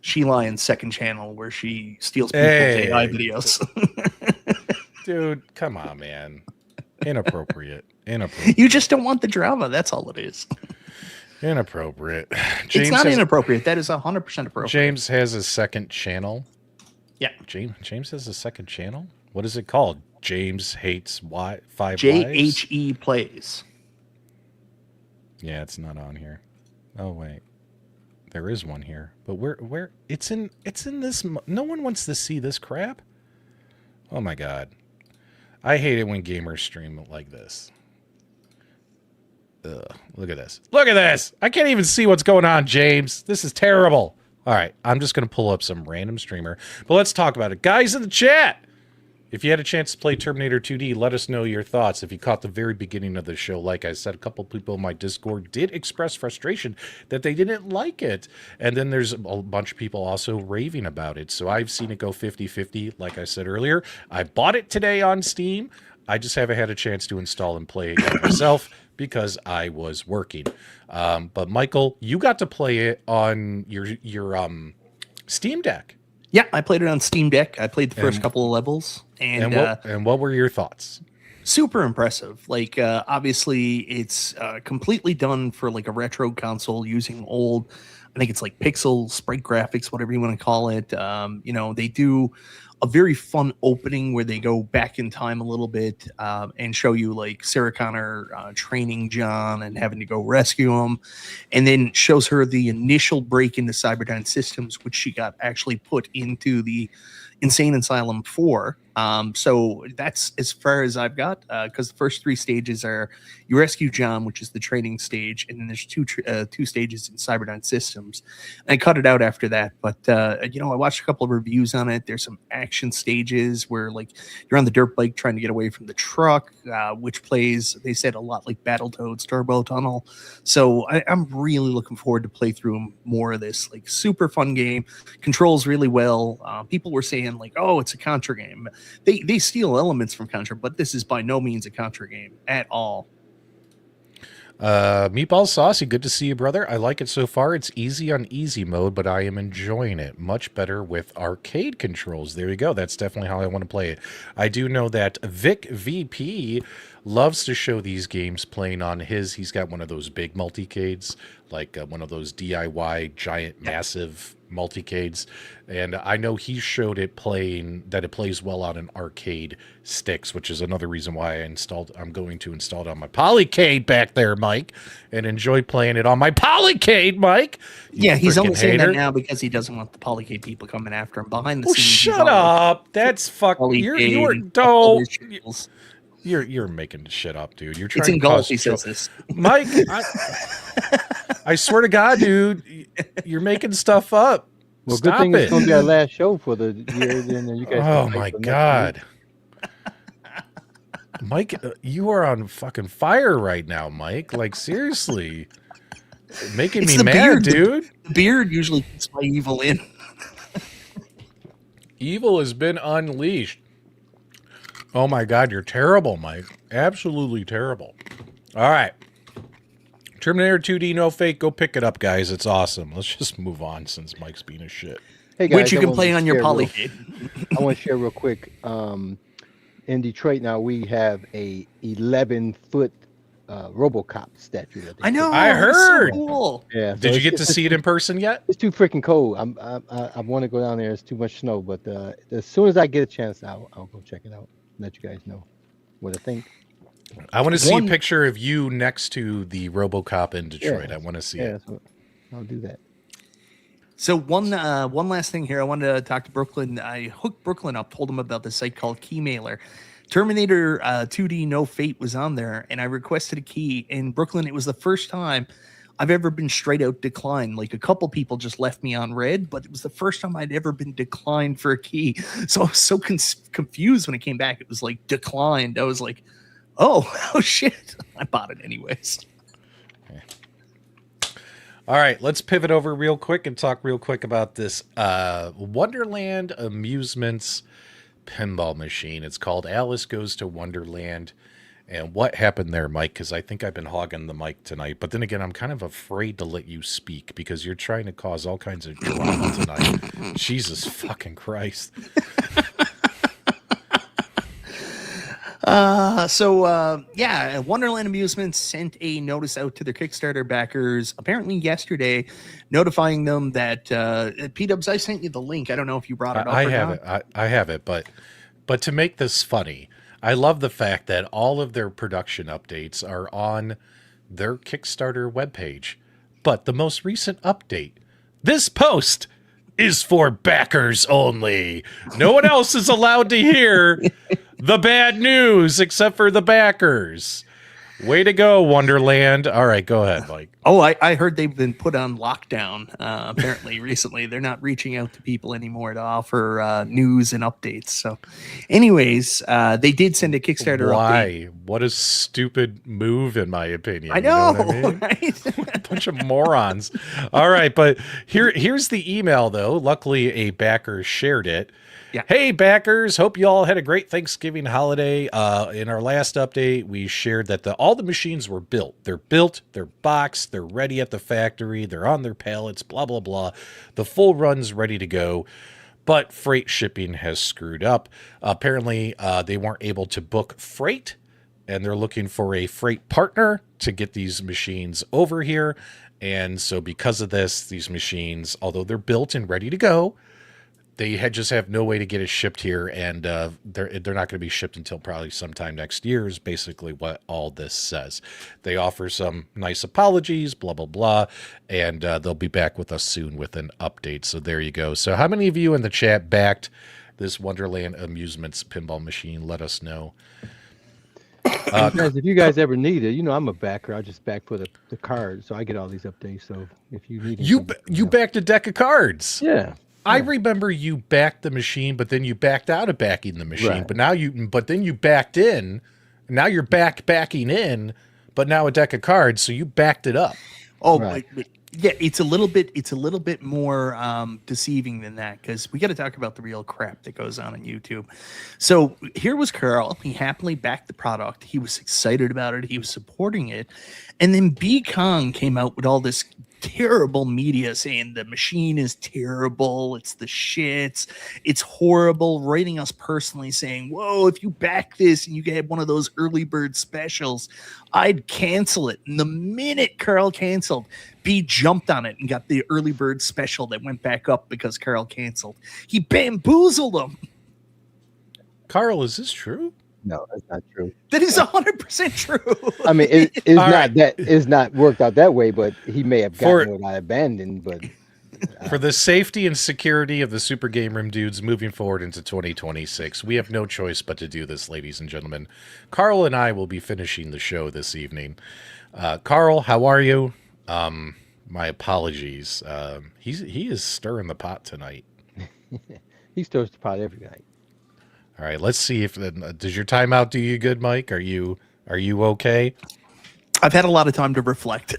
Speaker 3: She Lion's second channel where she steals people's AI videos.
Speaker 2: Dude, come on, man. Inappropriate.
Speaker 3: You just don't want the drama. That's all it is.
Speaker 2: Inappropriate.
Speaker 3: It's not inappropriate. That is 100% appropriate.
Speaker 2: James has a second channel.
Speaker 3: Yeah.
Speaker 2: James has a second channel? What is it called? James Hates Five
Speaker 3: JHE Plays.
Speaker 2: Yeah, it's not on here. Oh, wait. There is one here, but where it's in this. No one wants to see this crap. Oh my god, I hate it when gamers stream like this. Look at this. Look at this. I can't even see what's going on, James. This is terrible. All right, I'm just going to pull up some random streamer, but let's talk about it. Guys in the chat, if you had a chance to play Terminator 2D, let us know your thoughts. If you caught the very beginning of the show, like I said, a couple people in my Discord did express frustration that they didn't like it. And then there's a bunch of people also raving about it. So I've seen it go 50-50, like I said earlier. I bought it today on Steam. I just haven't had a chance to install and play it myself because I was working. But Michael, you got to play it on your Steam Deck.
Speaker 3: Yeah, I played it on Steam Deck. I played the first couple of levels.
Speaker 2: And what were your thoughts?
Speaker 3: Super impressive. Like, obviously, it's completely done for like a retro console using old, I think it's like pixel sprite graphics, whatever you want to call it. You know, they do a very fun opening where they go back in time a little bit and show you like Sarah Connor training John and having to go rescue him, and then shows her the initial break into Cyberdyne Systems, which she got actually put into the Insane Asylum 4. So that's as far as I've got, because the first 3 stages are you rescue John, which is the training stage, and then there's two stages in Cyberdyne Systems. And I cut it out after that, but you know, I watched a couple of reviews on it. There's some action stages where like you're on the dirt bike trying to get away from the truck, which plays, they said, a lot like Battletoads Turbo Tunnel. So I'm really looking forward to play through more of this. Like, super fun game, controls really well. People were saying like, oh, it's a Contra game. They steal elements from Contra, but this is by no means a Contra game at all.
Speaker 2: Meatball Saucy, good to see you, brother. I like it so far. It's easy on easy mode, but I am enjoying it much better with arcade controls. There you go. That's definitely how I want to play it. I do know that Vic VP loves to show these games playing on his. He's got one of those big multicades, like one of those DIY giant massive multicades, and I know he showed it playing, that it plays well on an arcade sticks, which is another reason why I'm going to install it on my Polycade back there, Mike, and enjoy playing it on my Polycade, Mike.
Speaker 3: Yeah, he's only saying that now because he doesn't want the Polycade people coming after him behind the scenes.
Speaker 2: Shut up! That's fucking. You're making shit up, dude. You're trying.
Speaker 3: It's in
Speaker 2: to
Speaker 3: golf. He says this,
Speaker 2: Mike. I swear to God, dude, you're making stuff up.
Speaker 1: Well,
Speaker 2: Stop
Speaker 1: good thing
Speaker 2: it.
Speaker 1: it's going to be our last show for the year. Then you guys.
Speaker 2: Oh my God, Mike, you are on fucking fire right now, Mike. Like, seriously, making me mad,
Speaker 3: beard,
Speaker 2: dude.
Speaker 3: The beard usually keeps my evil in.
Speaker 2: Evil has been unleashed. Oh my God, you're terrible, Mike. Absolutely terrible. All right. Terminator 2D, no fake. Go pick it up, guys. It's awesome. Let's just move on since Mike's being a shit.
Speaker 1: Hey guys,
Speaker 3: which you can play on your Polycade.
Speaker 1: I want to share real quick. In Detroit now, we have a 11-foot RoboCop statue.
Speaker 3: I know.
Speaker 2: I heard.
Speaker 3: So cool.
Speaker 1: Yeah. So
Speaker 2: Did you get to see it in person yet?
Speaker 1: It's too freaking cold. I want to go down there. It's too much snow. But as soon as I get a chance, I'll go check it out. Let you guys know what I think.
Speaker 2: I want to see a picture of you next to the RoboCop in Detroit. Yeah, I want to see it.
Speaker 1: I'll do that.
Speaker 3: So one last thing here. I wanted to talk to Brooklyn. I hooked Brooklyn up, told him about the site called Keymailer. Terminator 2D No Fate was on there, and I requested a key. In Brooklyn, it was the first time I've ever been straight out declined. Like, a couple people just left me on red, but it was the first time I'd ever been declined for a key. So I was so confused when it came back. It was like declined. I was like, oh shit. I bought it anyways.
Speaker 2: All right, let's pivot over real quick and talk real quick about this Wonderland Amusements pinball machine. It's called Alice Goes to Wonderland. And what happened there, Mike? Because I think I've been hogging the mic tonight. But then again, I'm kind of afraid to let you speak because you're trying to cause all kinds of drama tonight. Jesus fucking Christ.
Speaker 3: Wonderland Amusements sent a notice out to their Kickstarter backers apparently yesterday, notifying them that P-Dubs, I sent you the link. I don't know if you brought it up.
Speaker 2: I have it, but to make this funny, I love the fact that all of their production updates are on their Kickstarter webpage. But the most recent update, this post is for backers only. No one else is allowed to hear the bad news except for the backers. Way to go, Wonderland. All right, go ahead, Mike.
Speaker 3: Oh, I heard they've been put on lockdown apparently recently. They're not reaching out to people anymore to offer news and updates. So anyways, they did send a Kickstarter update.
Speaker 2: Why? What a stupid move, in my opinion.
Speaker 3: I know,
Speaker 2: what I mean?
Speaker 3: right?
Speaker 2: A bunch of morons. All right, but here's the email, though. Luckily, a backer shared it.
Speaker 3: Yeah.
Speaker 2: Hey, backers. Hope you all had a great Thanksgiving holiday. In our last update, we shared that all the machines were built. They're built, they're boxed, they're ready at the factory, they're on their pallets, blah, blah, blah. The full run's ready to go, but freight shipping has screwed up. Apparently, they weren't able to book freight, and they're looking for a freight partner to get these machines over here. And so because of this, these machines, although they're built and ready to go, they just have no way to get it shipped here, and they're not going to be shipped until probably sometime next year is basically what all this says. They offer some nice apologies, blah, blah, blah, and they'll be back with us soon with an update. So there you go. So how many of you in the chat backed this Wonderland Amusements pinball machine? Let us know.
Speaker 1: Guys, if you guys ever need it, I'm a backer. I just back for the card, so I get all these updates. So if you need it,
Speaker 2: you backed a deck of cards.
Speaker 1: Yeah.
Speaker 2: I remember you backed the machine, but then you backed out of backing the machine.
Speaker 1: Right.
Speaker 2: But then you backed in. Now you're backing in, but now a deck of cards, so you backed it up.
Speaker 3: Oh,
Speaker 1: Right.
Speaker 3: but yeah, it's a little bit more deceiving than that, because we got to talk about the real crap that goes on YouTube. So here was Carl. He happily backed the product. He was excited about it. He was supporting it. And then B Kong came out with all this terrible media saying the machine is terrible, it's the shits, it's horrible, writing us personally saying, whoa, if you back this and you get one of those early bird specials, I'd cancel it. And the minute Carl canceled, B jumped on it and got the early bird special that went back up because Carl canceled. He bamboozled him.
Speaker 2: Carl, is this true?
Speaker 1: No, that's not true.
Speaker 3: That is 100% true.
Speaker 1: I mean, it's not
Speaker 2: right.
Speaker 1: that it's not worked out that way, but he may have gotten what I abandoned. But
Speaker 2: for the safety and security of the Super Game Room dudes moving forward into 2026, we have no choice but to do this, ladies and gentlemen. Carl and I will be finishing the show this evening. Carl, how are you? My apologies. He is stirring the pot tonight.
Speaker 1: he stirs the pot every night.
Speaker 2: All right, let's see if does your timeout do you good, Mike? Are you okay?
Speaker 3: I've had a lot of time to reflect.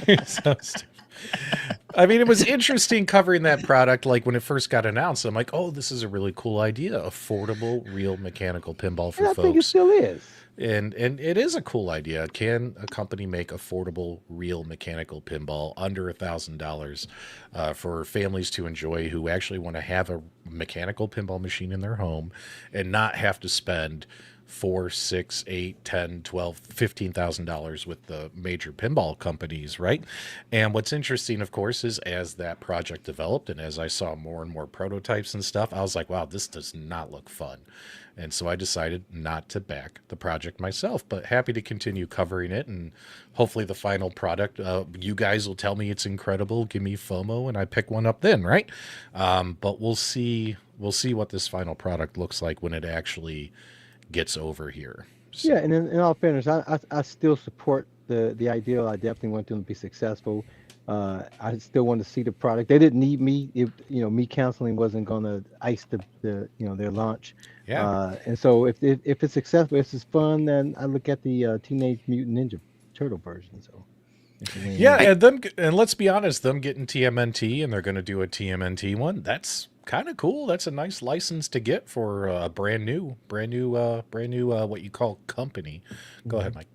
Speaker 2: You're so stupid. I mean, it was interesting covering that product. Like when it first got announced, I'm like, oh, this is a really cool idea. Affordable, real mechanical pinball for folks.
Speaker 1: I think it still is.
Speaker 2: And it is a cool idea. Can a company make affordable, real mechanical pinball under $1,000 for families to enjoy who actually want to have a mechanical pinball machine in their home and not have to spend $4,000, $6,000, $8,000, $10,000, $12,000, $15,000 with the major pinball companies, right? And what's interesting, of course, is as that project developed and as I saw more and more prototypes and stuff, I was like, wow, this does not look fun. And so I decided not to back the project myself, but happy to continue covering it. And hopefully the final product, you guys will tell me it's incredible. Give me FOMO and I pick one up then, right? But we'll see what this final product looks like when it actually gets over here. So.
Speaker 1: Yeah, and in all fairness, I still support the ideal. I definitely want them to be successful. I still want to see the product. They didn't need me. Me canceling wasn't going to ice their launch.
Speaker 2: Yeah.
Speaker 1: And so if it's successful, if it's fun, then I look at the Teenage Mutant Ninja Turtle version. So.
Speaker 2: Yeah, and let's be honest, them getting TMNT and they're going to do a TMNT one. That's kind of cool. That's a nice license to get for a brand new what you call company. Go ahead, Mike.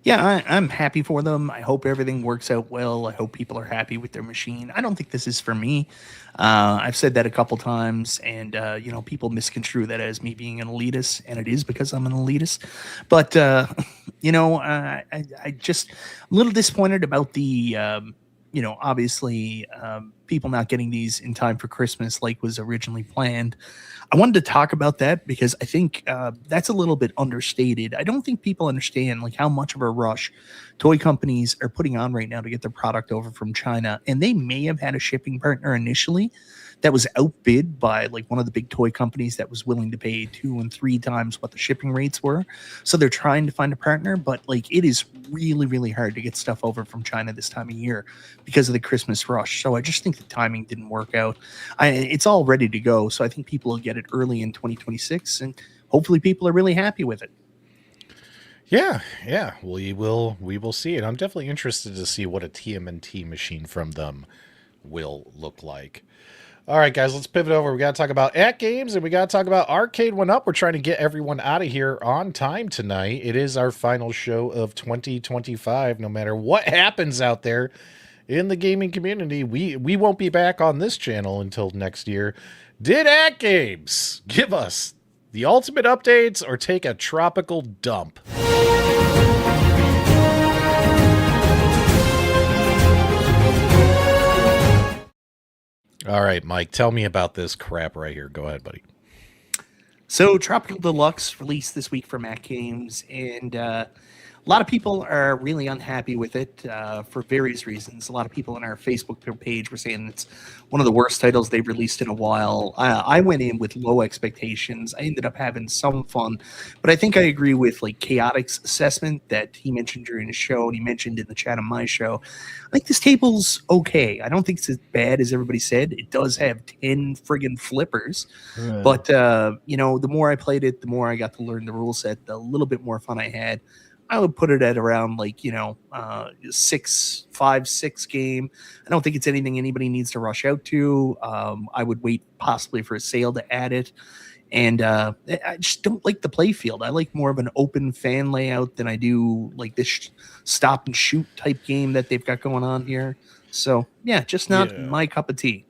Speaker 3: Yeah, I'm happy for them. I hope everything works out well. I hope people are happy with their machine. I don't think this is for me. I've said that a couple times, and people misconstrue that as me being an elitist, and it is because I'm an elitist. But I just I'm a little disappointed about the obviously people not getting these in time for Christmas like was originally planned. I wanted to talk about that because I think that's a little bit understated. I don't think people understand like how much of a rush toy companies are putting on right now to get their product over from China. And they may have had a shipping partner initially that was outbid by like one of the big toy companies that was willing to pay 2 and 3 times what the shipping rates were. So they're trying to find a partner, but like it is really, really hard to get stuff over from China this time of year because of the Christmas rush. So I just think the timing didn't work out. It's all ready to go. So I think people will get it early in 2026, and hopefully people are really happy with it.
Speaker 2: Yeah, we will see it. I'm definitely interested to see what a TMNT machine from them will look like. All right, guys, let's pivot over. We got to talk about AtGames, and we got to talk about Arcade1Up. We're trying to get everyone out of here on time tonight. It is our final show of 2025. No matter what happens out there in the gaming community, we won't be back on this channel until next year. Did AtGames give us the ultimate updates or take a tropical dump? All right, Mike, tell me about this crap right here. Go ahead, buddy.
Speaker 3: So Tropical Deluxe released this week from AtGames, and a lot of people are really unhappy with it for various reasons. A lot of people on our Facebook page were saying it's one of the worst titles they've released in a while. I went in with low expectations. I ended up having some fun, but I think I agree with like Chaotic's assessment that he mentioned during the show, and he mentioned in the chat on my show. I think this table's okay. I don't think it's as bad as everybody said. It does have 10 friggin' flippers, but you know, the more I played it, the more I got to learn the rule set, the little bit more fun I had. I would put it at around like, you know, 6 game. I don't think it's anything anybody needs to rush out to. I would wait possibly for a sale to add it. And I just don't like the play field. I like more of an open fan layout than I do like this stop and shoot type game that they've got going on here. So yeah, just not my cup of tea.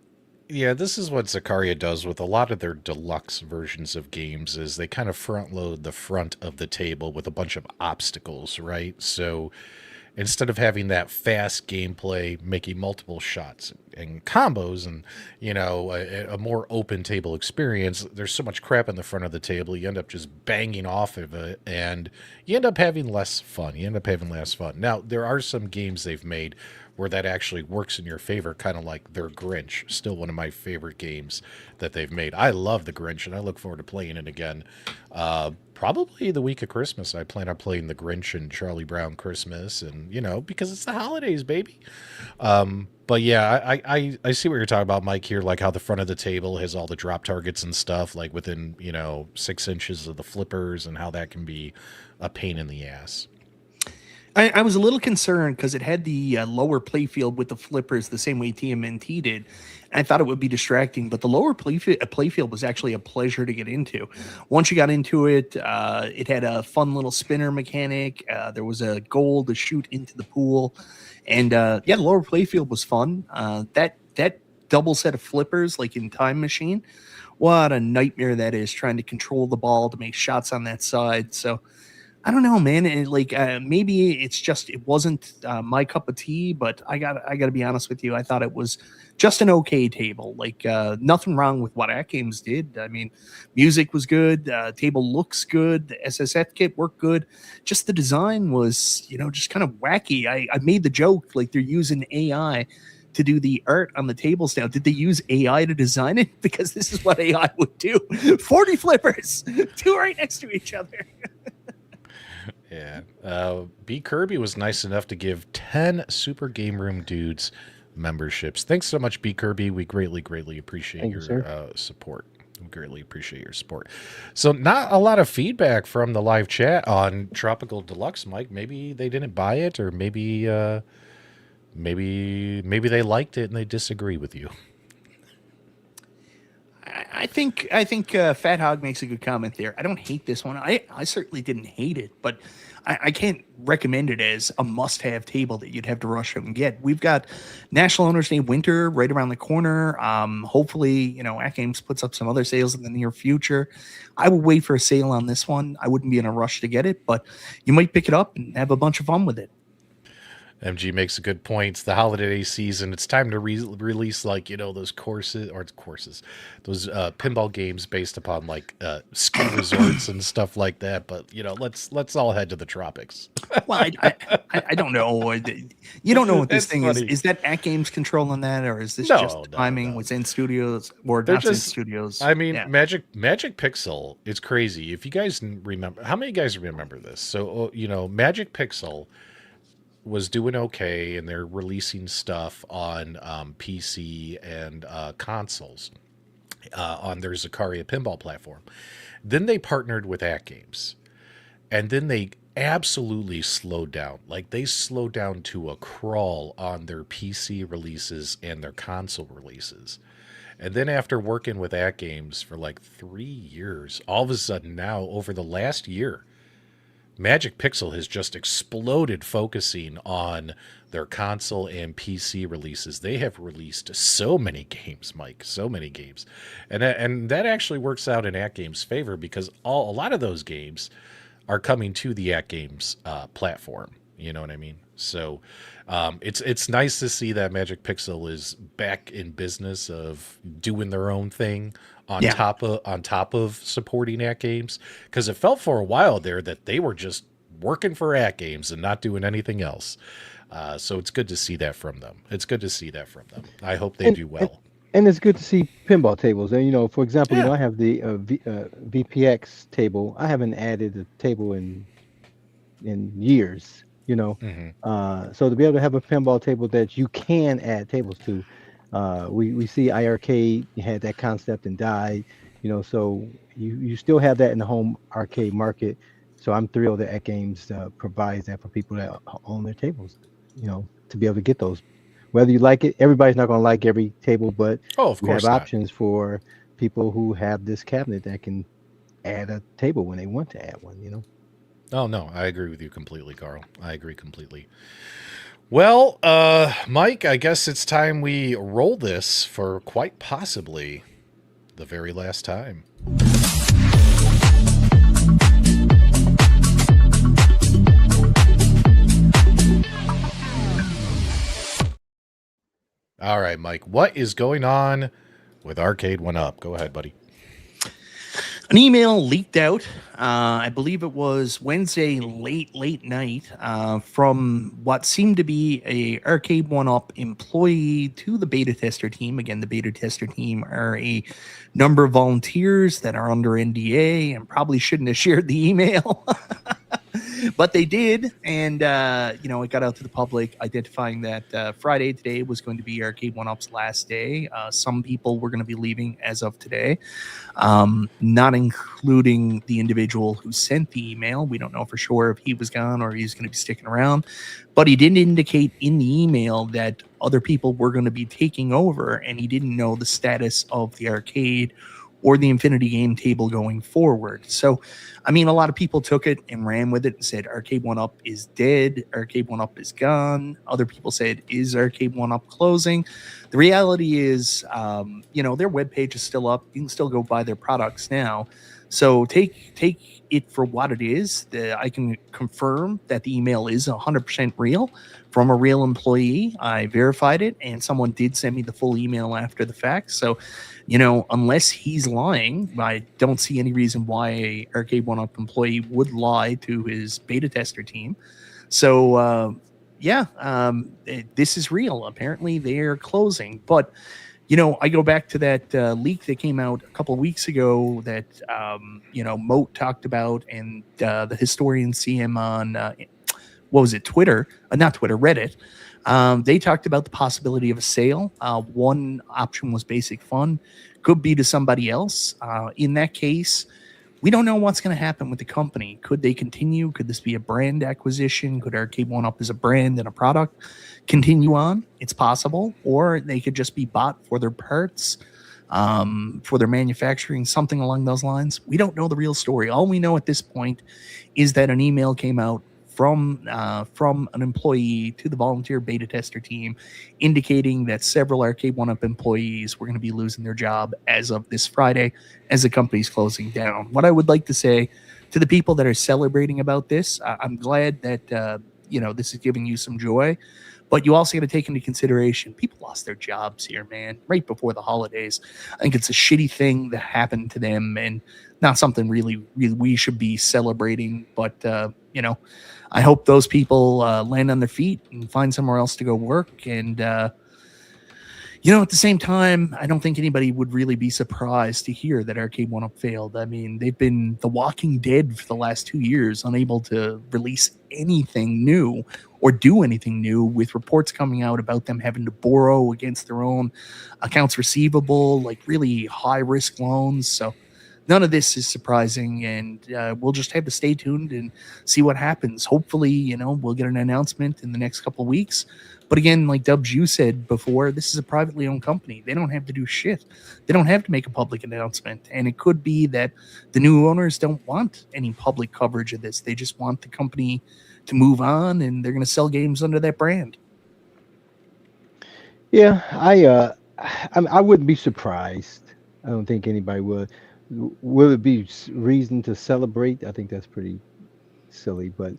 Speaker 2: Yeah, this is what Zakaria does with a lot of their deluxe versions of games is they kind of front load the front of the table with a bunch of obstacles, right? So instead of having that fast gameplay, making multiple shots and combos and, you know, a more open table experience, there's so much crap in the front of the table, you end up just banging off of it and you end up having less fun. Now, there are some games they've made where that actually works in your favor, kind of like their Grinch, still one of my favorite games that they've made. I love the Grinch, and I look forward to playing it again. Probably the week of Christmas, I plan on playing the Grinch and Charlie Brown Christmas, and, you know, because it's the holidays, baby. But yeah, I see what you're talking about, Mike, here, like how the front of the table has all the drop targets and stuff, like within, you know, 6 inches of the flippers, and how that can be a pain in the ass.
Speaker 3: I was a little concerned because it had the lower playfield with the flippers the same way TMNT did. I thought it would be distracting, but the lower playfield was actually a pleasure to get into. Once you got into it, it had a fun little spinner mechanic. There was a goal to shoot into the pool. And yeah, the lower playfield was fun. That double set of flippers, like in Time Machine, what a nightmare that is, trying to control the ball to make shots on that side. So I don't know, man. Maybe it's just it wasn't my cup of tea, but I gotta be honest with you. I thought it was just an okay table. Like nothing wrong with what AtGames did. I mean, music was good. Table looks good. The SSF kit worked good. Just the design was, you know, just kind of wacky. I made the joke like they're using AI to do the art on the tables now. Did they use AI to design it? Because this is what AI would do. 40 flippers, 2 right next to each other.
Speaker 2: Yeah. B. Kirby was nice enough to give 10 Super Game Room Dudes memberships. Thanks so much, B. Kirby. We greatly appreciate your support. We greatly appreciate your support. So not a lot of feedback from the live chat on Tropical Deluxe, Mike. Maybe they didn't buy it, or maybe they liked it and they disagree with you.
Speaker 3: I think Fat Hog makes a good comment there. I don't hate this one. I certainly didn't hate it, but I can't recommend it as a must-have table that you'd have to rush out and get. We've got National Owners Day Winter right around the corner. Hopefully, you know, AtGames puts up some other sales in the near future. I would wait for a sale on this one. I wouldn't be in a rush to get it, but you might pick it up and have a bunch of fun with it.
Speaker 2: MG makes a good point. It's the holiday season. It's time to release, like, those courses, those pinball games based upon like ski resorts and stuff like that. But let's all head to the tropics.
Speaker 3: Well, I don't know. You don't know what this
Speaker 2: That's
Speaker 3: thing
Speaker 2: funny.
Speaker 3: is. Is that AtGames controlling that, or is this
Speaker 2: No,
Speaker 3: just
Speaker 2: no,
Speaker 3: timing
Speaker 2: no.
Speaker 3: with in studios or
Speaker 2: They're
Speaker 3: not in
Speaker 2: just-
Speaker 3: studios?
Speaker 2: I mean,
Speaker 3: Yeah.
Speaker 2: Magic Pixel. It's crazy. If you guys remember, how many guys remember this? So Magic Pixel was doing okay, and they're releasing stuff on PC and consoles on their Zakaria pinball platform. Then they partnered with AtGames, and then they absolutely slowed down. Like, they slowed down to a crawl on their PC releases and their console releases. And then after working with AtGames for like 3 years, all of a sudden now, over the last year, Magic Pixel has just exploded focusing on their console and PC releases. They have released so many games, Mike, so many games. And that actually works out in AtGames' favor, because a lot of those games are coming to the AtGames platform. You know what I mean? So it's nice to see that Magic Pixel is back in business of doing their own thing on top of supporting AtGames, because it felt for a while there that they were just working for AtGames and not doing anything else. So it's good to see that from them. I hope they do well.
Speaker 1: And it's good to see pinball tables. And for example,
Speaker 2: Yeah.
Speaker 1: I have the VPX table. I haven't added a table in years.
Speaker 2: Mm-hmm.
Speaker 1: So to be able to have a pinball table that you can add tables to, we see iArcade had that concept and died. So you still have that in the home arcade market. So I'm thrilled that AtGames provides that for people that own their tables. To be able to get those. Whether you like it, everybody's not going to like every table, but
Speaker 2: Of
Speaker 1: we
Speaker 2: course
Speaker 1: have
Speaker 2: not.
Speaker 1: options for people who have this cabinet that can add a table when they want to add one.
Speaker 2: Oh, no, I agree with you completely, Carl. I agree completely. Well, Mike, I guess it's time we roll this for quite possibly the very last time. All right, Mike, what is going on with Arcade1Up? Go ahead, buddy.
Speaker 3: An email leaked out, I believe it was Wednesday late night, from what seemed to be a Arcade1Up employee to the beta tester team. Again, the beta tester team are a number of volunteers that are under NDA and probably shouldn't have shared the email. But they did, and it got out to the public, identifying that Friday today was going to be Arcade1Up's last day. Some people were going to be leaving as of today, not including the individual who sent the email. We don't know for sure if he was gone or he's going to be sticking around, but he didn't indicate in the email that other people were going to be taking over, and he didn't know the status of the arcade or the Infinity game table going forward. So, I mean, a lot of people took it and ran with it and said Arcade1Up is dead, Arcade1Up is gone. Other people said, is Arcade1Up closing? The reality is, their webpage is still up. You can still go buy their products now. So take it for what it is. I can confirm that the email is 100% real from a real employee. I verified it, and someone did send me the full email after the fact. So, unless he's lying, I don't see any reason why a Arcade1Up employee would lie to his beta tester team. So, this is real. Apparently, they're closing. But, I go back to that leak that came out a couple of weeks ago that, Moat talked about, and the historians see him on, Twitter? Not Twitter, Reddit. They talked about the possibility of a sale. One option was Basic Fun. Could be to somebody else. In that case, we don't know what's going to happen with the company. Could they continue? Could this be a brand acquisition? Could Arcade1Up as a brand and a product continue on? It's possible. Or they could just be bought for their parts, for their manufacturing, something along those lines. We don't know the real story. All we know at this point is that an email came out from an employee to the volunteer beta tester team, indicating that several Arcade1Up employees were going to be losing their job as of this Friday, as the company's closing down. What I would like to say to the people that are celebrating about this, I'm glad that this is giving you some joy. But you also got to take into consideration people lost their jobs here, man, right before the holidays. I think it's a shitty thing that happened to them and not something really we should be celebrating. But, I hope those people land on their feet and find somewhere else to go work. And, at the same time, I don't think anybody would really be surprised to hear that Arcade1Up failed. I mean, they've been The Walking Dead for the last 2 years, unable to release anything new or do anything new, with reports coming out about them having to borrow against their own accounts receivable, like really high risk loans. So none of this is surprising, and we'll just have to stay tuned and see what happens. Hopefully, we'll get an announcement in the next couple of weeks. But again, like Dubs, you said before, this is a privately owned company. They don't have to do shit. They don't have to make a public announcement. And it could be that the new owners don't want any public coverage of this. They just want the company to move on, and they're going to sell games under that brand.
Speaker 1: Yeah, I wouldn't be surprised. I don't think anybody would. Will it be reason to celebrate? I think that's pretty silly, but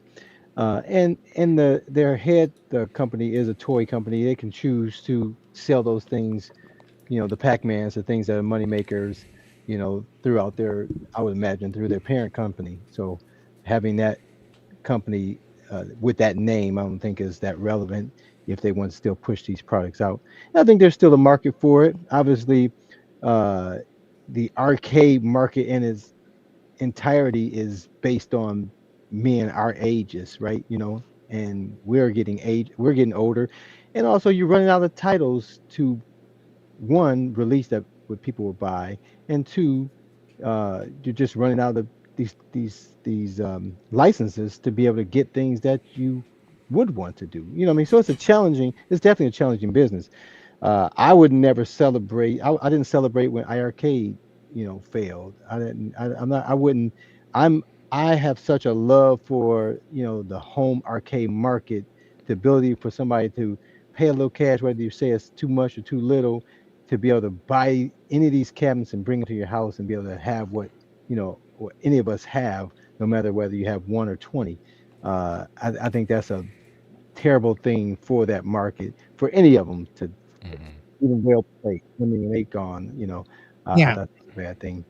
Speaker 1: and the company is a toy company. They can choose to sell those things, the Pac-Mans, the things that are money makers, throughout their, I would imagine, through their parent company. So having that company with that name, I don't think is that relevant if they want to still push these products out. And I think there's still a market for it. Obviously, uh, the arcade market in its entirety is based on men our ages, right? And we're getting older, and also you're running out of titles to, one, release that what people will buy, and two, you're just running out of these licenses to be able to get things that you would want to do. You know what I mean? So it's definitely a challenging business. I would never celebrate. I didn't celebrate when iArcade, failed. I didn't. I'm not. I wouldn't. I'm. I have such a love for the home arcade market, the ability for somebody to pay a little cash, whether you say it's too much or too little, to be able to buy any of these cabinets and bring them to your house and be able to have what any of us have, no matter whether you have one or 20. I think that's a terrible thing for that market, for any of them to even well played. I mean, they gone. I
Speaker 3: Yeah.
Speaker 1: thought that's a bad thing.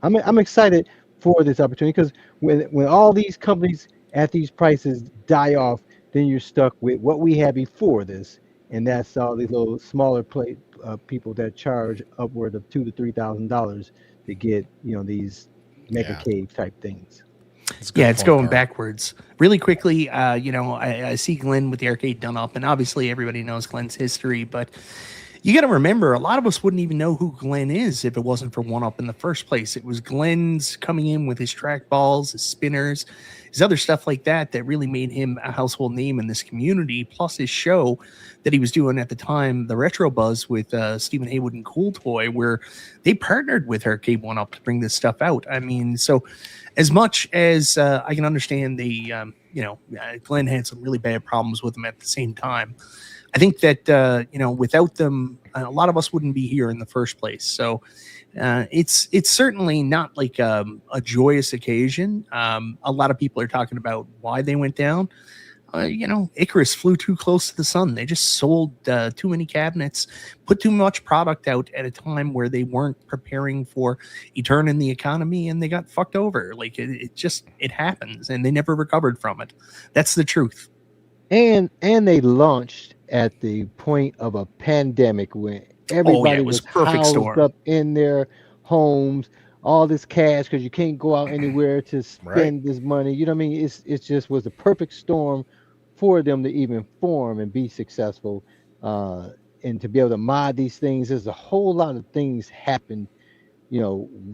Speaker 1: I'm excited for this opportunity because when all these companies at these prices die off, then you're stuck with what we had before this, and that's all these little smaller people that charge upward of $2,000 to $3,000 to get these mega
Speaker 2: Yeah,
Speaker 1: cave type things.
Speaker 2: that's a good
Speaker 3: Yeah, it's
Speaker 2: point,
Speaker 3: going
Speaker 2: Carl.
Speaker 3: backwards. Really quickly, I see Glenn with the arcade done up, and obviously everybody knows Glenn's history, but you got to remember, a lot of us wouldn't even know who Glenn is if it wasn't for One Up in the first place. It was Glenn's coming in with his track balls, his spinners, his other stuff like that that really made him a household name in this community, plus his show that he was doing at the time, the Retro Buzz with Stephen Haywood and Cool Toy, where they partnered with Arcade1Up to bring this stuff out. I mean, so as much as I can understand Glenn had some really bad problems with him at the same time. I think that without them, a lot of us wouldn't be here in the first place. So it's certainly not like a joyous occasion. A lot of people are talking about why they went down. Icarus flew too close to the sun. They just sold too many cabinets, put too much product out at a time where they weren't preparing for a turn in the economy, and they got fucked over. Like it happens, and they never recovered from it. That's the truth.
Speaker 1: And they launched at the point of a pandemic when
Speaker 3: Oh yeah,
Speaker 1: everybody
Speaker 3: it was
Speaker 1: was
Speaker 3: a perfect
Speaker 1: housed
Speaker 3: storm.
Speaker 1: up in their homes, all this cash because you can't go out anywhere to
Speaker 2: Right.
Speaker 1: spend this money. You know what I mean? It just was the perfect storm for them to even form and be successful, uh, and to be able to mod these things. There's a whole lot of things happened,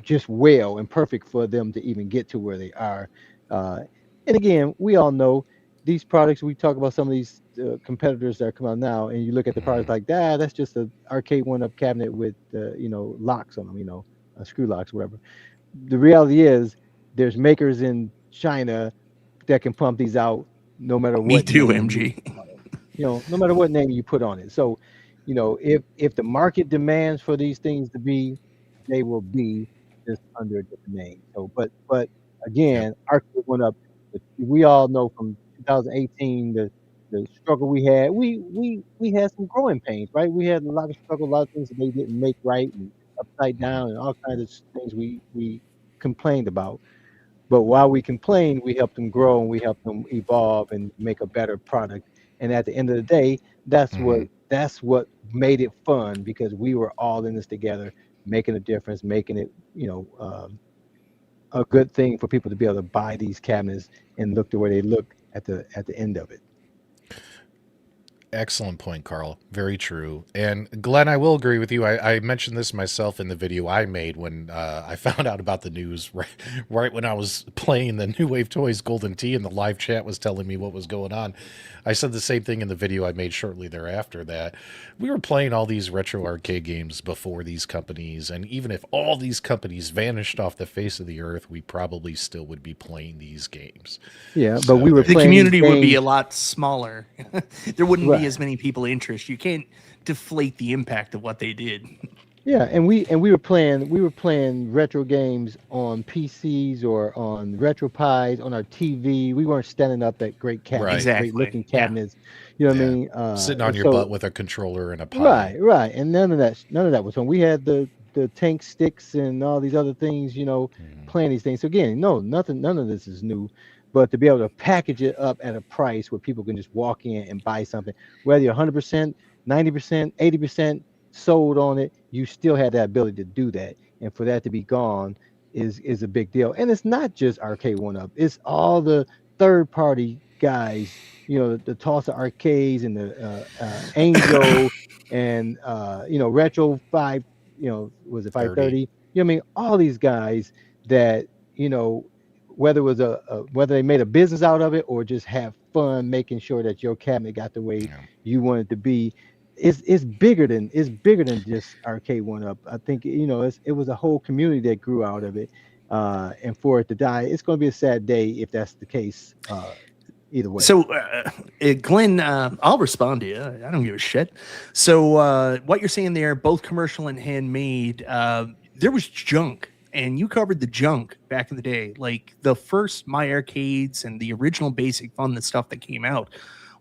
Speaker 1: just well and perfect for them to even get to where they are. Uh, and again, we all know these products. We talk about some of these competitors that are coming out now, and you look at the products
Speaker 2: Mhm.
Speaker 1: like that. That's just a Arcade1Up cabinet with locks on them, screw locks, whatever. The reality is, there's makers in China that can pump these out, no matter
Speaker 3: Me
Speaker 1: what
Speaker 3: too,
Speaker 1: name
Speaker 3: MG.
Speaker 1: no matter what name you put on it. So, if the market demands for these things to be, they will be just under a different name. So, but
Speaker 2: Yep.
Speaker 1: again, Arcade went up. We all know from 2018, the struggle we had, we had some growing pains, right? We had a lot of struggle, a lot of things that they didn't make right, and upside
Speaker 2: Mhm.
Speaker 1: down, and all kinds of things we complained about. But while we complained, we helped them grow and we helped them evolve and make a better product. And at the end of the day,
Speaker 2: Mhm.
Speaker 1: that's what made it fun, because we were all in this together, making a difference, making it, a good thing for people to be able to buy these cabinets and look the way they look at the end of it.
Speaker 2: Excellent point, Carl. Very true. And Glenn, I will agree with you. I mentioned this myself in the video I made when I found out about the news right when I was playing the New Wave Toys Golden Tee and the live chat was telling me what was going on. I said the same thing in the video I made shortly thereafter, that we were playing all these retro arcade games before these companies. And even if all these companies vanished off the face of the earth, we probably still would be playing these games.
Speaker 1: Yeah, but we were
Speaker 3: The
Speaker 1: playing
Speaker 3: community would be a
Speaker 1: games.
Speaker 3: lot smaller. There wouldn't be
Speaker 1: Right.
Speaker 3: as many people interested. You can't deflate the impact of what they did.
Speaker 1: Yeah, and we were playing retro games on PCs or on RetroPies on our TV. We weren't standing up at great cabinets,
Speaker 2: Right.
Speaker 3: Exactly.
Speaker 1: great looking
Speaker 3: Yeah.
Speaker 1: cabinets. You know what I
Speaker 2: Yeah.
Speaker 1: mean?
Speaker 2: Sitting on
Speaker 1: and
Speaker 2: your
Speaker 1: so
Speaker 2: butt with a controller and a pie.
Speaker 1: right, and none of that was fun. We had the tank sticks and all these other things,
Speaker 2: Mhm.
Speaker 1: playing these things. So again, no, none of this is new, but to be able to package it up at a price where people can just walk in and buy something, whether you're 100%, 90%, 80% sold on it, you still had that ability to do that, and for that to be gone is a big deal. And it's not just Arcade1Up; it's all the third party guys, the Tulsa Arcades and the Angel and Retro 5, was it
Speaker 2: 30.
Speaker 1: 530? I mean, all these guys that, you know, whether it was whether they made a business out of it or just have fun making sure that your cabinet got the way
Speaker 2: Yeah.
Speaker 1: you want it to be. It's bigger than just Arcade1Up. I think it was a whole community that grew out of it, and for it to die, it's going to be a sad day if that's the case. Either way.
Speaker 3: So, Glenn, I'll respond to you. I don't give a shit. So, what you're saying there, both commercial and handmade, there was junk, and you covered the junk back in the day. Like the first My Arcades and the original Basic Fun, the stuff that came out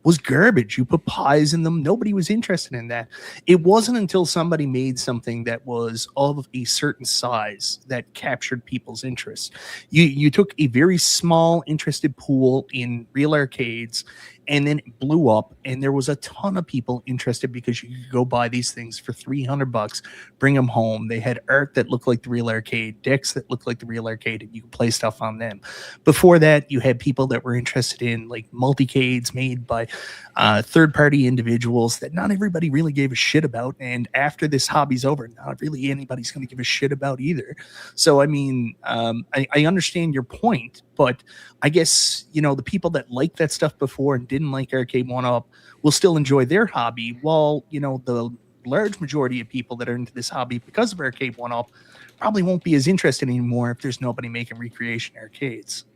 Speaker 3: was garbage. You put pies in them. Nobody was interested in that. It wasn't until somebody made something that was of a certain size that captured people's interest. You took a very small interested pool in real arcades, and then it blew up, and there was a ton of people interested because you could go buy these things for $300, bring them home. They had art that looked like the real arcade, decks that looked like the real arcade, and you could play stuff on them. Before that, you had people that were interested in like multicades made by third-party individuals that not everybody really gave a shit about. And after this hobby's over, not really anybody's going to give a shit about either. So, I mean, I understand your point, but I guess, the people that liked that stuff before and didn't like Arcade1Up will still enjoy their hobby, while, the large majority of people that are into this hobby because of Arcade1Up probably won't be as interested anymore if there's nobody making recreation arcades.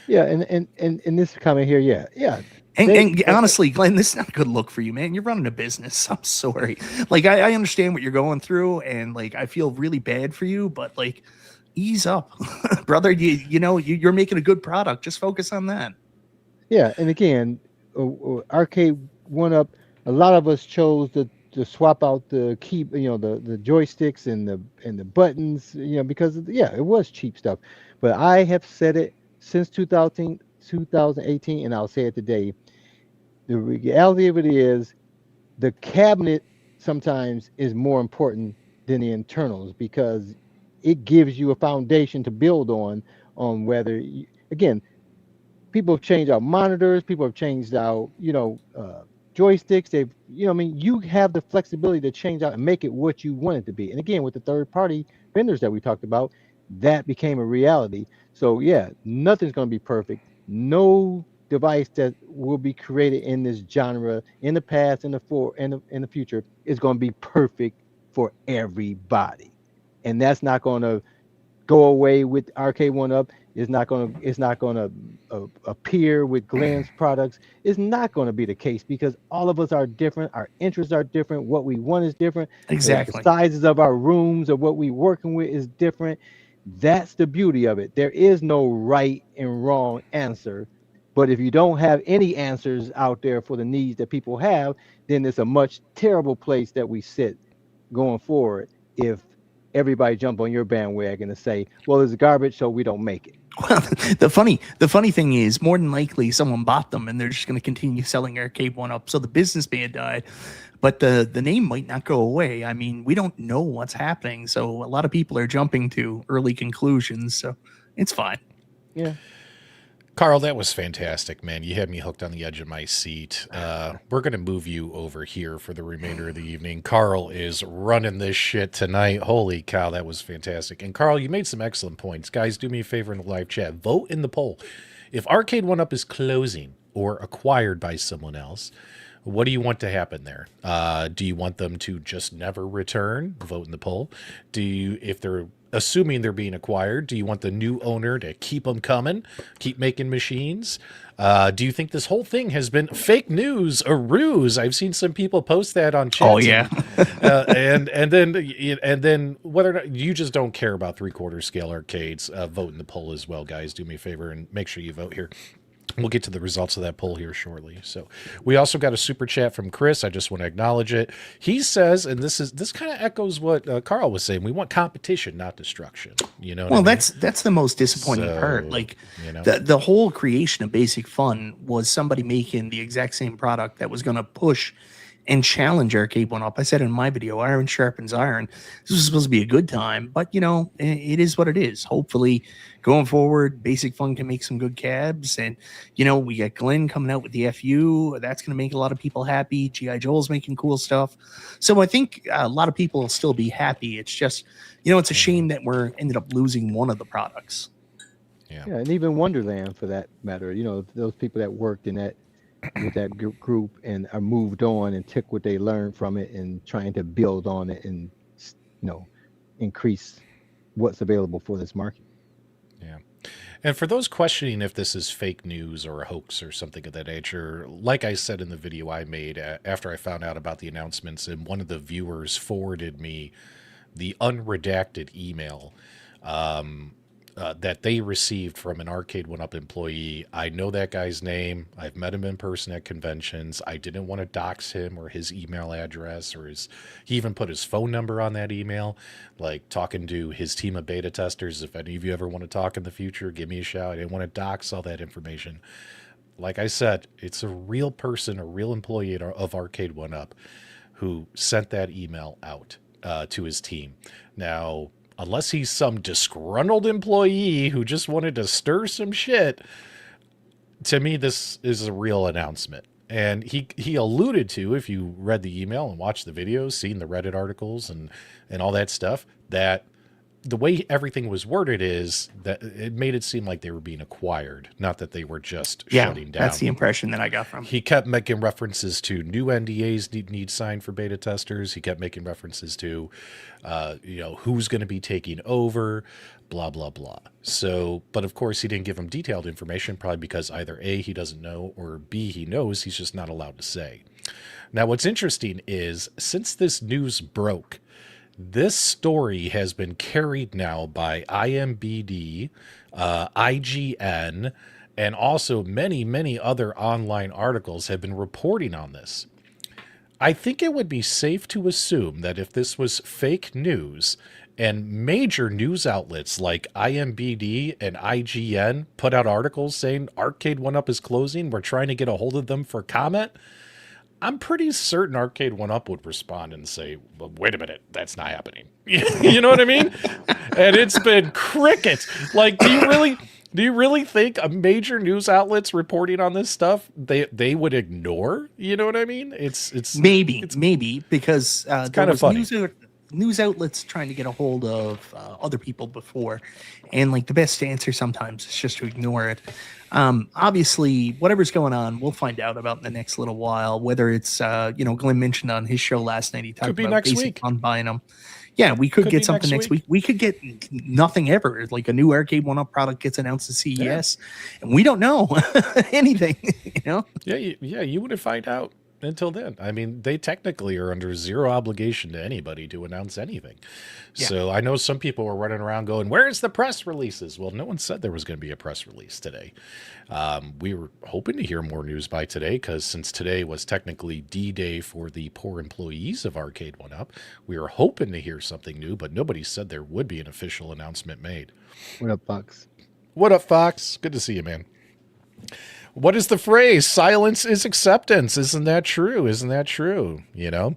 Speaker 1: Yeah, and this comment here, yeah.
Speaker 3: And honestly, Glenn, this is not a good look for you, man. You're running a business. I'm sorry. Like, I understand what you're going through, and like, I feel really bad for you, but like, ease up, brother. You're making a good product. Just focus on that.
Speaker 1: Yeah, and again, Arcade1Up, a lot of us chose to swap out the key, the joysticks and the buttons, because it was cheap stuff. But I have said it since 2018, and I'll say it today. The reality of it is, the cabinet sometimes is more important than the internals, because it gives you a foundation to build on whether again, people have changed out monitors, people have changed out joysticks. They've you have the flexibility to change out and make it what you want it to be. And again, with the third party vendors that we talked about, that became a reality. So yeah, nothing's going to be perfect. No device that will be created in this genre in the past, in the future, is going to be perfect for everybody. And that's not going to go away with Arcade1Up. It's not going to appear with Glenn's products. It's not going to be the case, because all of us are different. Our interests are different. What we want is different.
Speaker 3: Exactly.
Speaker 1: The sizes of our rooms or what we're working with is different. That's the beauty of it. There is no right and wrong answer. But if you don't have any answers out there for the needs that people have, then it's a much terrible place that we sit going forward if everybody jump on your bandwagon and say, well, it's garbage, so we don't make it.
Speaker 3: Well, the funny thing is, more than likely, someone bought them and they're just going to continue selling Arcade1Up. So the business may have died, but the name might not go away. I mean, we don't know what's happening, so a lot of people are jumping to early conclusions. So it's fine.
Speaker 1: Yeah.
Speaker 2: Carl, that was fantastic, man. You had me hooked on the edge of my seat. We're going to move you over here for the remainder of the evening. Carl is running this shit tonight. Holy cow, that was fantastic. And Carl, you made some excellent points. Guys, do me a favor in the live chat. Vote in the poll. If Arcade1Up is closing or acquired by someone else, what do you want to happen there? Do you want them to just never return? Vote in the poll. If they're assuming they're being acquired, do you want the new owner to keep them coming, keep making machines? Do you think this whole thing has been fake news, a ruse? I've seen some people post that on chat.
Speaker 3: Oh yeah.
Speaker 2: and then whether or not you just don't care about 3/4 scale arcades, vote in the poll as well, guys. Do me a favor and make sure you vote here. We'll get to the results of that poll here shortly. So we also got a super chat from Chris. I just want to acknowledge it. He says, and this kind of echoes what Carl was saying. We want competition, not destruction. You know.
Speaker 3: Well, that's the most disappointing part. Like,
Speaker 2: you know,
Speaker 3: the whole creation of Basic Fun was somebody making the exact same product that was going to push and challenge Arcade1Up. I said in my video, iron sharpens iron. This was supposed to be a good time, but you know, it is what it is. Hopefully going forward, Basic Fun can make some good cabs. And you know, we got Glenn coming out with the FU. That's going to make a lot of people happy. G.I. Joel's making cool stuff. So I think a lot of people will still be happy. It's just, you know, it's a shame that we're ended up losing one of the products.
Speaker 1: Yeah, and even Wonderland for that matter. You know, those people that worked in that with that group and are moved on and took what they learned from it and trying to build on it and, you know, increase what's available for this market.
Speaker 2: Yeah. And for those questioning if this is fake news or a hoax or something of that nature, like I said in the video I made after I found out about the announcements, and one of the viewers forwarded me the unredacted email that they received from an Arcade1Up employee. I know that guy's name. I've met him in person at conventions. I didn't want to dox him or his email address or he even put his phone number on that email, like talking to his team of beta testers. If any of you ever want to talk in the future, give me a shout. I didn't want to dox all that information. Like I said, it's a real person, a real employee of Arcade1Up who sent that email out to his team. Now, unless he's some disgruntled employee who just wanted to stir some shit, to me, this is a real announcement. And he alluded to, if you read the email and watched the videos, seen the Reddit articles and all that stuff, that the way everything was worded is that it made it seem like they were being acquired, not that they were just shutting down.
Speaker 3: That's the impression that I got from him.
Speaker 2: He kept making references to new NDAs need signed for beta testers. He kept making references to, you know, who's going to be taking over, blah, blah, blah. So, but of course he didn't give him detailed information, probably because either A, he doesn't know, or B, he knows, he's just not allowed to say. Now, what's interesting is since this news broke, this story has been carried now by IMBD, IGN, and also many, many other online articles have been reporting on this. I think it would be safe to assume that if this was fake news and major news outlets like IMBD and IGN put out articles saying Arcade1Up is closing, we're trying to get a hold of them for comment, I'm pretty certain Arcade1Up would respond and say, well, wait a minute, that's not happening. You know what I mean? And it's been crickets. Like, do you really think a major news outlets reporting on this stuff, they would ignore? You know what I mean? It's
Speaker 3: maybe because
Speaker 2: it's kind of funny.
Speaker 3: News outlets trying to get a hold of other people before, and like the best answer sometimes is just to ignore it. Obviously, whatever's going on, we'll find out about in the next little while. Whether it's you know, Glenn mentioned on his show last night, he talked about Basic Fun buying them. Yeah, we could get something next week. We could get nothing ever. Like a new Arcade1Up product gets announced at CES, and we don't know anything. You know?
Speaker 2: Yeah, you wouldn't find out. until then. I mean, they technically are under zero obligation to anybody to announce anything.
Speaker 3: Yeah.
Speaker 2: So I know some people were running around going, where's the press releases? Well, no one said there was going to be a press release today. We were hoping to hear more news by today, because since today was technically D-Day for the poor employees of Arcade1Up, we were hoping to hear something new, but nobody said there would be an official announcement made.
Speaker 1: What up, Fox?
Speaker 2: What up, Fox? Good to see you, man. What is the phrase? Silence is acceptance. Isn't that true? Isn't that true? You know?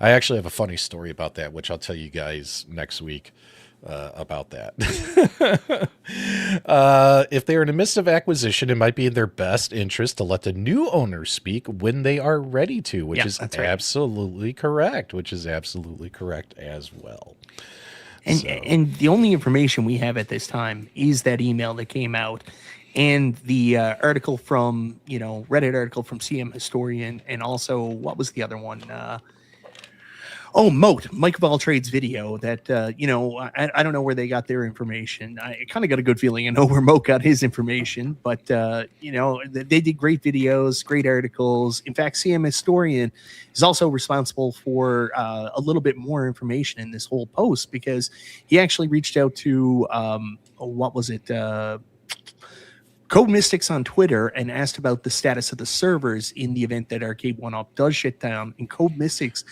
Speaker 2: I actually have a funny story about that, which I'll tell you guys next week about that. If they are in the midst of acquisition, it might be in their best interest to let the new owners speak when they are ready to, which is absolutely correct, which is absolutely correct as well.
Speaker 3: And the only information we have at this time is that email that came out and the article from, Reddit article from CM Historian, and also, what was the other one? Moat, Mike of All Trades video that, I don't know where they got their information. I kind of got a good feeling I know where Moat got his information, but, they did great videos, great articles. In fact, CM Historian is also responsible for a little bit more information in this whole post, because he actually reached out to, Code Mystics on Twitter and asked about the status of the servers in the event that Arcade1Up does shut down. And Code Mystics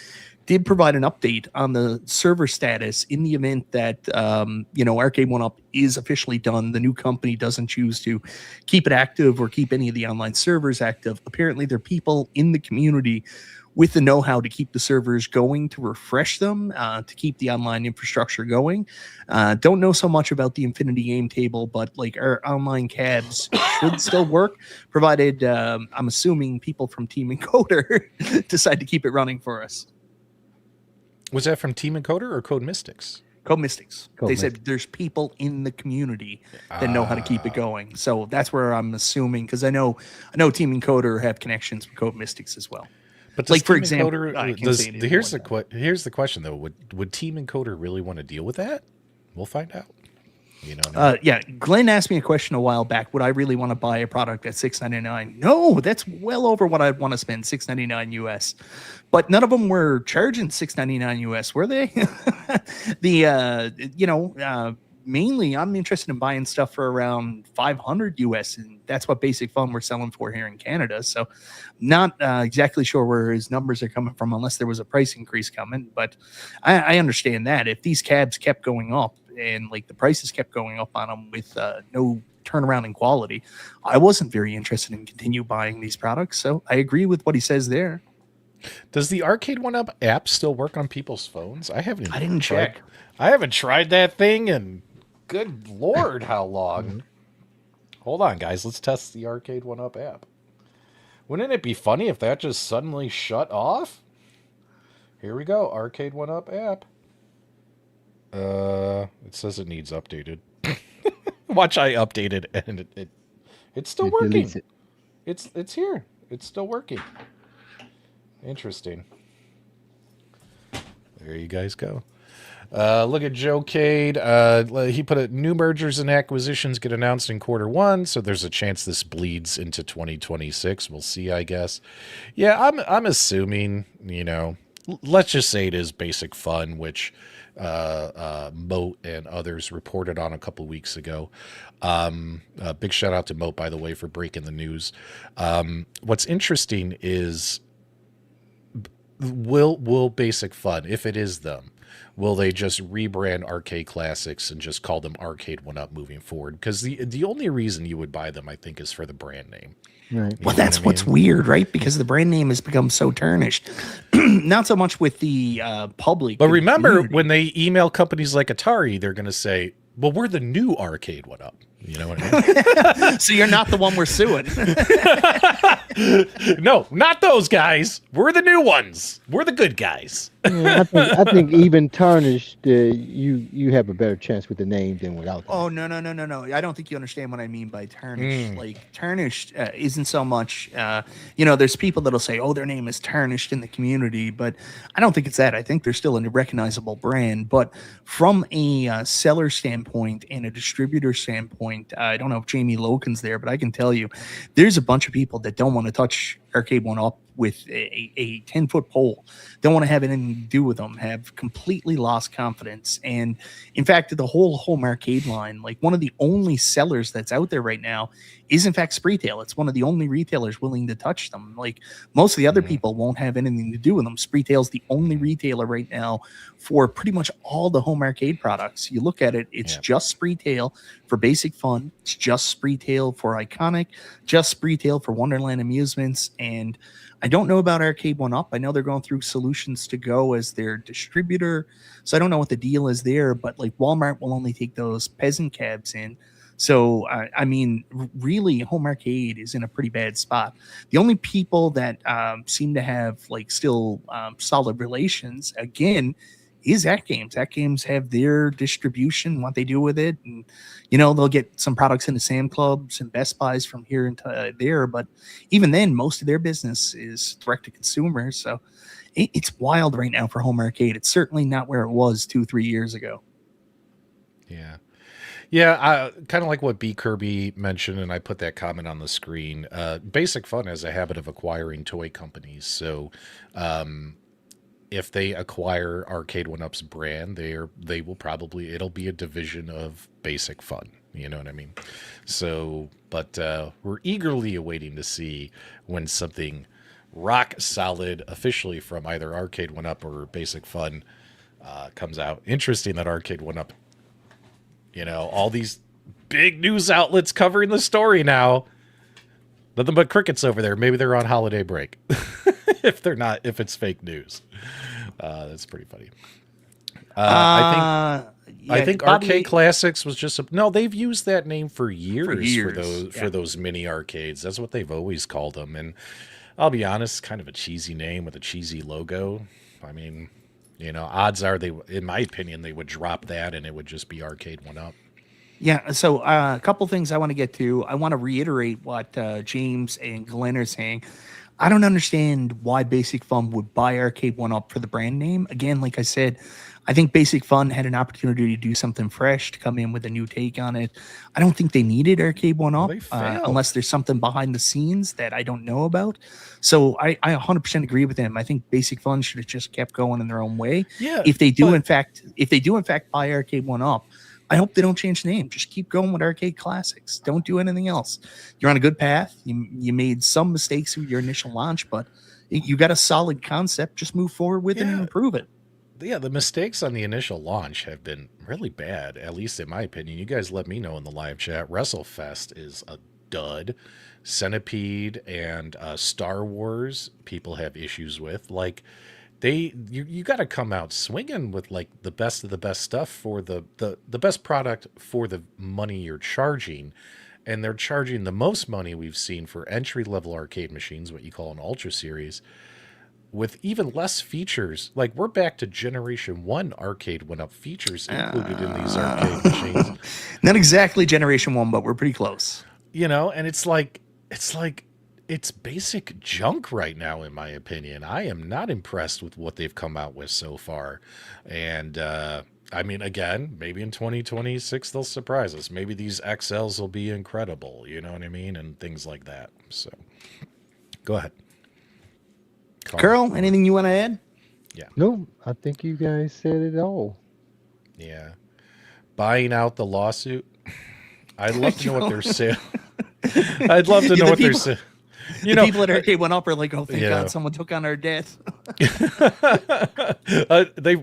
Speaker 3: did provide an update on the server status in the event that, Arcade1Up is officially done. The new company doesn't choose to keep it active or keep any of the online servers active. Apparently, there are people in the community with the know-how to keep the servers going, to refresh them, to keep the online infrastructure going. Don't know so much about the Infinity Game Table, but our online cabs should still work, provided I'm assuming people from Team Encoder decide to keep it running for us.
Speaker 2: Was that from Team Encoder or Code Mystics?
Speaker 3: Code Mystics. They said there's people in the community that know how to keep it going. So that's where I'm assuming, because I know Team Encoder have connections with Code Mystics as well.
Speaker 2: But for example, here's the question though: Would Team Encoder really want to deal with that? We'll find out. Glenn asked me a question a while back. Would I really want to buy a product at $6.99? No, that's well over what I'd want to spend, $6.99 US. But none of them were charging $6.99 US, were they? Mainly I'm interested in buying stuff for around $500 US, and that's what Basic Fun we're selling for here in Canada. So not exactly sure where his numbers are coming from, unless there was a price increase coming. But I understand that if these cabs kept going up and the prices kept going up on them with no turnaround in quality, I wasn't very interested in continue buying these products. So I agree with what he says there. Does the Arcade1Up app still work on people's phones? I didn't
Speaker 3: check.
Speaker 2: I haven't tried that thing, and good Lord, how long? Hold on, guys. Let's test the Arcade1Up app. Wouldn't it be funny if that just suddenly shut off? Here we go. Arcade1Up app. It says it needs updated. Watch, I updated, and it's still working. It's here. It's still working. Interesting. There you guys go. Look at Joe Cade. He put it, new mergers and acquisitions get announced in Q1, so there's a chance this bleeds into 2026. We'll see, I guess. Yeah, I'm assuming, let's just say it is Basic Fun, which Moat and others reported on a couple weeks ago. Big shout out to Moat, by the way, for breaking the news. What's interesting is, will Basic Fun, if it is them, will they just rebrand Arcade Classics and just call them Arcade1Up moving forward? Because the only reason you would buy them, I think, is for the brand name.
Speaker 1: Right.
Speaker 3: Well, that's what's weird, right? Because the brand name has become so tarnished. Not so much with the public.
Speaker 2: But remember, when they email companies like Atari, they're going to say, well, we're the new Arcade1Up. You know what I mean?
Speaker 3: So you're not the one we're suing.
Speaker 2: No, not those guys. We're the new ones. We're the good guys.
Speaker 1: Yeah, I think even tarnished, you have a better chance with the name than without them.
Speaker 3: Oh, no. I don't think you understand what I mean by tarnished. Tarnished isn't so much, there's people that'll say, oh, their name is tarnished in the community, but I don't think it's that. I think they're still a recognizable brand. But from a seller standpoint and a distributor standpoint, I don't know if Jamie Loken's there, but I can tell you there's a bunch of people that don't want to touch Arcade1Up with a 10-foot pole. Don't want to have anything to do with them. Have completely lost confidence. And in fact, the whole home arcade line, like one of the only sellers that's out there right now is in fact Spreetail. It's one of the only retailers willing to touch them. Like most of the other people won't have anything to do with them. Spreetail's the only retailer right now for pretty much all the home arcade products. You look at it, it's just Spreetail for Basic Fun. It's just Spreetail for Iconic, just Spreetail for Wonderland Amusements. And I don't know about Arcade1Up. I know they're going through Solutions to Go as their distributor. So I don't know what the deal is there, but like Walmart will only take those peasant cabs in. So, I mean, really, home arcade is in a pretty bad spot. The only people that seem to have like still solid relations, again, is AtGames. AtGames have their distribution, what they do with it. And, you know, they'll get some products into Sam Clubs and Best Buys from here into there. But even then, most of their business is direct to consumer. So it's wild right now for home arcade. It's certainly not where it was 2-3 years ago.
Speaker 2: Yeah. Yeah, kind of like what B. Kirby mentioned, and I put that comment on the screen. Basic Fun has a habit of acquiring toy companies. So if they acquire Arcade1Up's brand, they will probably, it'll be a division of Basic Fun. You know what I mean? So, but we're eagerly awaiting to see when something rock solid officially from either Arcade1Up or Basic Fun comes out. Interesting that Arcade1Up, you know, all these big news outlets covering the story now. Nothing but crickets over there. Maybe they're on holiday break. If they're not, if it's fake news. That's pretty funny. I think Arcade Classics was just no. They've used that name for years for those mini arcades. That's what they've always called them. And I'll be honest, kind of a cheesy name with a cheesy logo. I mean, you know, odds are they, in my opinion, they would drop that and it would just be Arcade1Up.
Speaker 3: Yeah, so a couple things I want to get to. I want to reiterate what James and Glenn are saying. I don't understand why Basic Fun would buy Arcade1Up for the brand name. Again, like I said, I think Basic Fun had an opportunity to do something fresh, to come in with a new take on it. I don't think they needed Arcade1Up unless there's something behind the scenes that I don't know about. So I 100% agree with him. I think Basic Fun should have just kept going in their own way.
Speaker 2: Yeah.
Speaker 3: If they do in fact buy Arcade1Up, I hope they don't change the name. Just keep going with Arcade Classics. Don't do anything else. You're on a good path. You made some mistakes with your initial launch, but you got a solid concept. Just move forward with it and improve it.
Speaker 2: Yeah, the mistakes on the initial launch have been really bad, at least in my opinion. You guys let me know in the live chat. WrestleFest is a dud. Centipede and Star Wars, people have issues with. Like, you got to come out swinging with like the best of the best stuff for the best product for the money you're charging. And they're charging the most money we've seen for entry-level arcade machines, what you call an Ultra Series, with even less features. Like, we're back to Generation 1 Arcade1Up features included in these arcade machines.
Speaker 3: Not exactly Generation 1, but we're pretty close.
Speaker 2: You know, and it's basic junk right now, in my opinion. I am not impressed with what they've come out with so far. And, I mean, again, maybe in 2026 they'll surprise us. Maybe these XLs will be incredible, you know what I mean? And things like that. So, go ahead.
Speaker 3: Carl, anything you want to add?
Speaker 2: Yeah.
Speaker 1: No, I think you guys said it all.
Speaker 2: Yeah. Buying out the lawsuit. I'd love to know what they're saying. I'd love to know what they're saying.
Speaker 3: You know, people at Arcade1Up are like, oh, thank God someone took on our debt.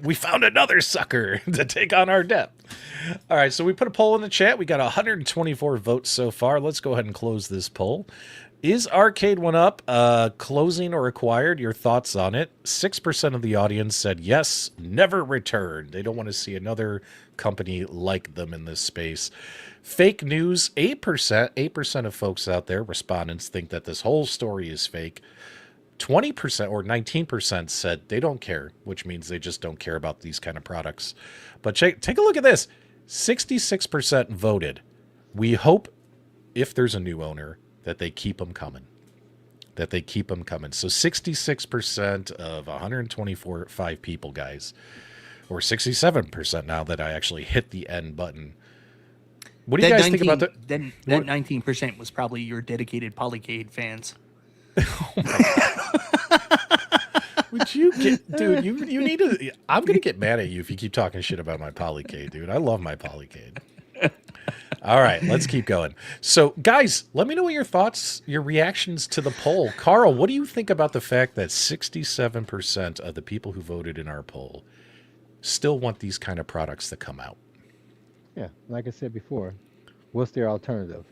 Speaker 2: We found another sucker to take on our debt. All right, so we put a poll in the chat. We got 124 votes so far. Let's go ahead and close this poll. Is Arcade1Up closing or acquired? Your thoughts on it? 6% of the audience said yes, never return. They don't want to see another company like them in this space. Fake news, 8%. 8% of folks out there, respondents, think that this whole story is fake. 20% or 19% said they don't care, which means they just don't care about these kind of products. But take a look at this. 66% voted. We hope, if there's a new owner, that they keep them coming. So 66% of 124.5 people, guys. Or 67% now that I actually hit the end button. What do you guys think about that?
Speaker 3: That 19% was probably your dedicated Polycade fans.
Speaker 2: Oh my God. Would you get, dude? You need to. I'm gonna get mad at you if you keep talking shit about my Polycade, dude. I love my Polycade. All right, let's keep going. So, guys, let me know what your thoughts, your reactions to the poll. Carl, what do you think about the fact that 67% of the people who voted in our poll still want these kind of products to come out?
Speaker 1: Yeah, like I said before, what's their alternative?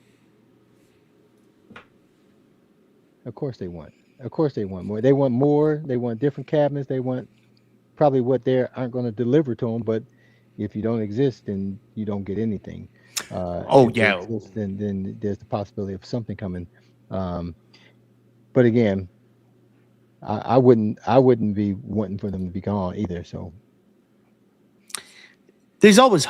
Speaker 1: Of course they want. Of course they want more. They want more. They want different cabinets. They want probably what they aren't going to deliver to them. But if you don't exist, then you don't get anything. If they exist, then there's the possibility of something coming. But again, I wouldn't be wanting for them to be gone either. So
Speaker 3: there's always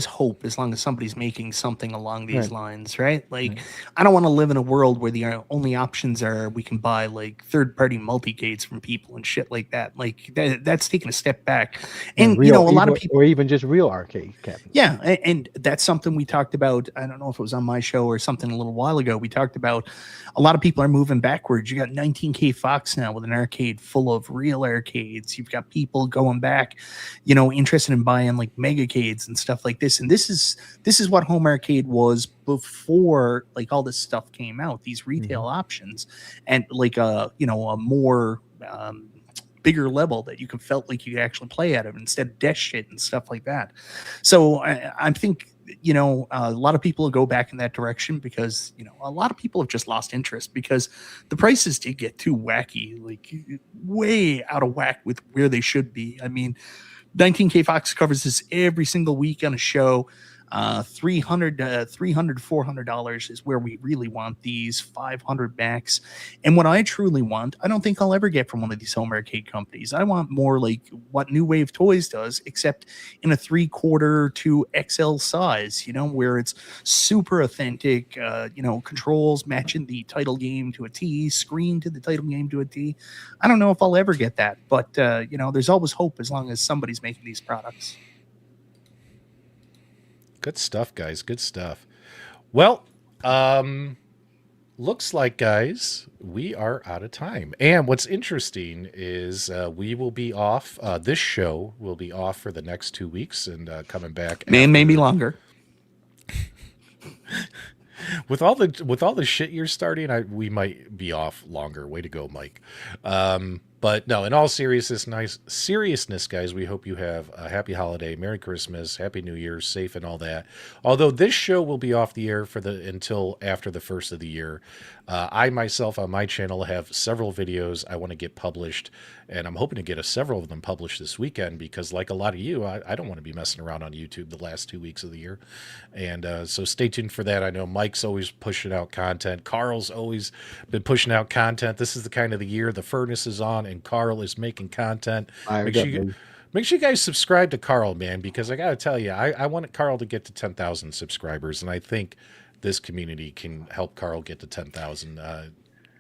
Speaker 3: hope as long as somebody's making something along these lines, right? Like, I don't want to live in a world where the only options are we can buy like third-party multi-cades from people and shit like that. Like that's taking a step back. And
Speaker 1: real,
Speaker 3: you know, a lot of people,
Speaker 1: or even just real arcade cabinets.
Speaker 3: Yeah, and that's something we talked about. I don't know if it was on my show or something a little while ago. We talked about a lot of people are moving backwards. You got 19K Fox now with an arcade full of real arcades. You've got people going back, you know, interested in buying like mega and stuff like this. And this is what home arcade was before like all this stuff came out, these retail options, and like a more bigger level that you can felt like you could actually play out of instead of desk shit and stuff like that. So I think, you know, a lot of people will go back in that direction because, you know, a lot of people have just lost interest because the prices did get too wacky, like way out of whack with where they should be. I mean, 19K Fox covers this every single week on a show. $300, $400 is where we really want these. 500 max. And what I truly want, I don't think I'll ever get from one of these home arcade companies. I want more like what New Wave Toys does, except in a 3/4 to XL size, you know, where it's super authentic, you know, controls matching the title game to a T, screen to the title game to a T. I don't know if I'll ever get that, but, you know, there's always hope as long as somebody's making these products.
Speaker 2: Good stuff, guys. Good stuff. Well, looks like, guys, we are out of time. And what's interesting is we will be off. This show will be off for the next 2 weeks and coming back.
Speaker 3: Maybe longer.
Speaker 2: With all the shit you're starting, we might be off longer. Way to go, Mike. But no, in all seriousness, guys, we hope you have a happy holiday, Merry Christmas, Happy New Year, safe and all that. Although this show will be off the air until after the first of the year. I myself on my channel have several videos I want to get published, and I'm hoping to get several of them published this weekend because, like a lot of you, I don't want to be messing around on YouTube the last 2 weeks of the year. And so stay tuned for that. I know Mike's always pushing out content. Carl's always been pushing out content. This is the kind of the year the furnace is on, and Carl is making content. Make sure you guys subscribe to Carl, man, because I got to tell you, I want Carl to get to 10,000 subscribers, and I think this community can help Carl get to 10,000.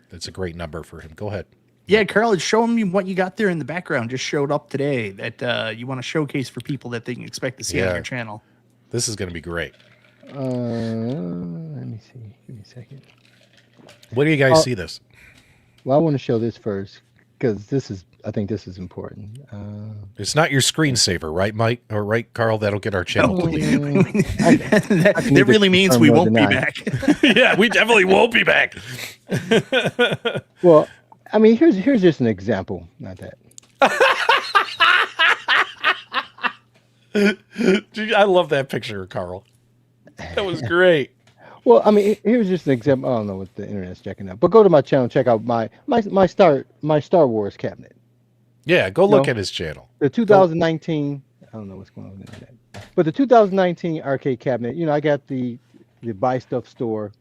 Speaker 2: That's a great number for him. Go ahead.
Speaker 3: Yeah, Carl, show me what you got there in the background. Just showed up today that you want to showcase for people that they can expect to see on your channel.
Speaker 2: This is going to be great.
Speaker 1: Let me see. Give me a second.
Speaker 2: What do you guys see this?
Speaker 1: Well, I want to show this first because I think this is important.
Speaker 2: It's not your screensaver, right, Mike? Or right, Carl? That'll get our channel.
Speaker 3: That really means we won't be back.
Speaker 2: Yeah, we definitely won't be back.
Speaker 1: Well, I mean, here's just an example. Not that.
Speaker 2: Dude, I love that picture, Carl. That was great.
Speaker 1: Well, I mean, here's just an example. I don't know what the internet's checking out, but go to my channel, check out my Star Wars cabinet.
Speaker 2: Yeah, go look at his channel.
Speaker 1: The 2019. I don't know what's going on with the internet, but the 2019 arcade cabinet. You know, I got the Buy Stuff Store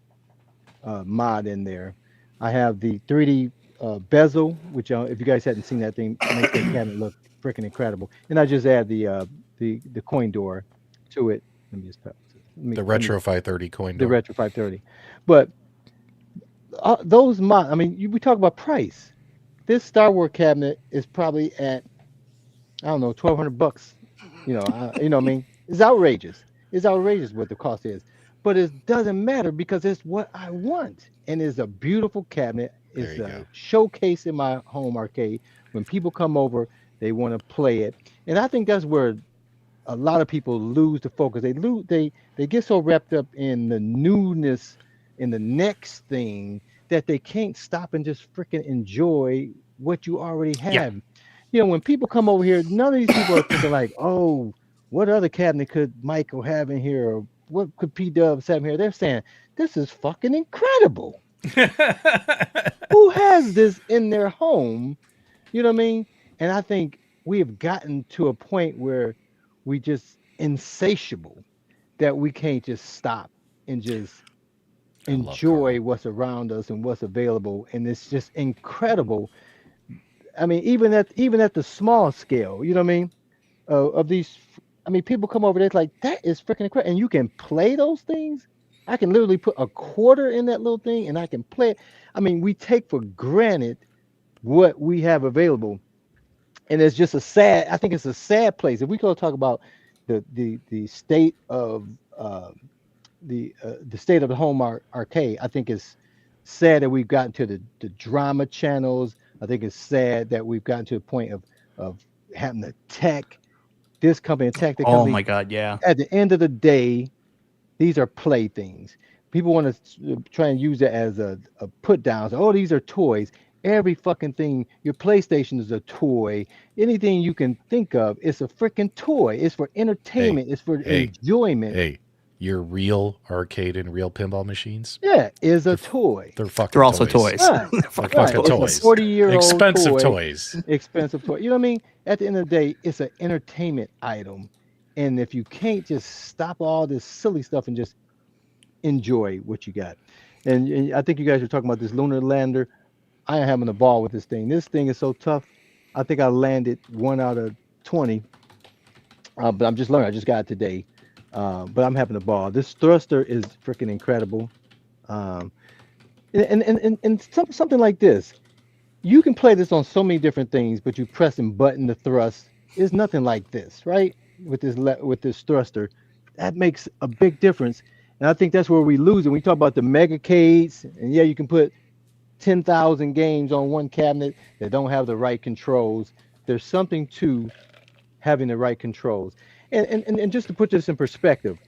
Speaker 1: mod in there. I have the 3D bezel, which if you guys hadn't seen that thing, makes that cabinet look freaking incredible. And I just add the coin door to it. Let me just
Speaker 2: the Retro 530 coin door.
Speaker 1: The Retro 530. But those mods, I mean, we talk about price. This Star Wars cabinet is probably at, I don't know, $1,200. You know, what I mean? It's outrageous. It's outrageous what the cost is. But it doesn't matter because it's what I want. And it's a beautiful cabinet.
Speaker 2: There
Speaker 1: It's
Speaker 2: you
Speaker 1: a
Speaker 2: go.
Speaker 1: showcase in my home arcade. When people come over, they want to play it, and I think that's where a lot of people lose the focus. They get so wrapped up in the newness, in the next thing, that they can't stop and just freaking enjoy what you already
Speaker 3: Yeah.
Speaker 1: have. When people come over here, none of these people are thinking like, oh, what other cabinet could Michael have in here, or what could P Dubs have in here? They're saying this is fucking incredible. Who has this in their home? You know what I mean? And I think we have gotten to a point where we just insatiable that we can't just stop and just
Speaker 2: I love Carl.
Speaker 1: enjoy what's around us and what's available. And it's just incredible. I mean, even at the small scale, you know what I mean? Of these, I mean, people come over there, it's like that is freaking incredible, and you can play those things. I can literally put a quarter in that little thing, and I can play it. I mean, we take for granted what we have available, and it's just a sad. I think it's a sad place. If we go talk about the state of the state of the home arcade, I think it's sad that we've gotten to the drama channels. I think it's sad that we've gotten to a point of having the tech, this company, tech, that
Speaker 3: Oh
Speaker 1: company.
Speaker 3: my God, yeah.
Speaker 1: At the end of the day, these are playthings. People want to try and use it as a put down. So, oh, these are toys. Every fucking thing, your PlayStation is a toy. Anything you can think of, it's a freaking toy. It's for
Speaker 2: Hey,
Speaker 1: entertainment. It's for
Speaker 2: hey,
Speaker 1: enjoyment.
Speaker 2: hey, your real arcade and real pinball machines,
Speaker 1: Yeah, is a
Speaker 2: they're,
Speaker 1: toy.
Speaker 2: they're fucking
Speaker 3: They're also
Speaker 2: toys.
Speaker 3: toys.
Speaker 1: Right,
Speaker 3: They're
Speaker 2: They're
Speaker 3: fucking
Speaker 1: right.
Speaker 2: fucking
Speaker 1: It's a
Speaker 3: toys.
Speaker 2: toys.
Speaker 1: 40-year-old
Speaker 2: Expensive
Speaker 1: toy,
Speaker 2: toys.
Speaker 1: expensive toy. You know what I mean? At the end of the day, it's an entertainment item. And if you can't just stop all this silly stuff and just enjoy what you got. And I think you guys were talking about this lunar lander. I am having a ball with this thing. This thing is so tough. I think I landed 1 out of 20, but I'm just learning. I just got it today, but I'm having a ball. This thruster is freaking incredible. Um, and something like this, you can play this on so many different things, but you press and button the thrust. Is nothing like this, right? With this thruster, that makes a big difference. And I think that's where we lose it. We talk about the megacades, and yeah, you can put 10,000 games on one cabinet that don't have the right controls. There's something to having the right controls. And just to put this in perspective,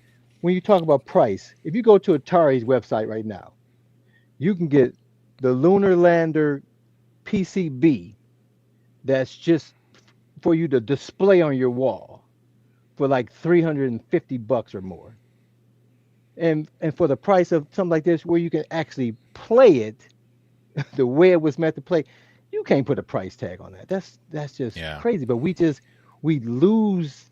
Speaker 1: when you talk about price, if you go to Atari's website right now, you can get the Lunar Lander PCB that's just for you to display on your wall for like $350 or more. And for the price of something like this, where you can actually play it the way it was meant to play, you can't put a price tag on that. That's just
Speaker 2: Yeah.
Speaker 1: crazy. But we lose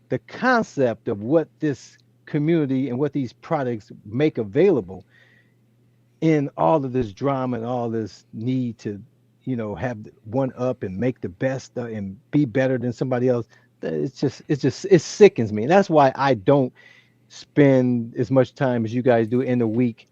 Speaker 1: the concept of what this community and what these products make available in all of this drama and all this need to, have one up and make the best and be better than somebody else. It sickens me. And that's why I don't spend as much time as you guys do in the week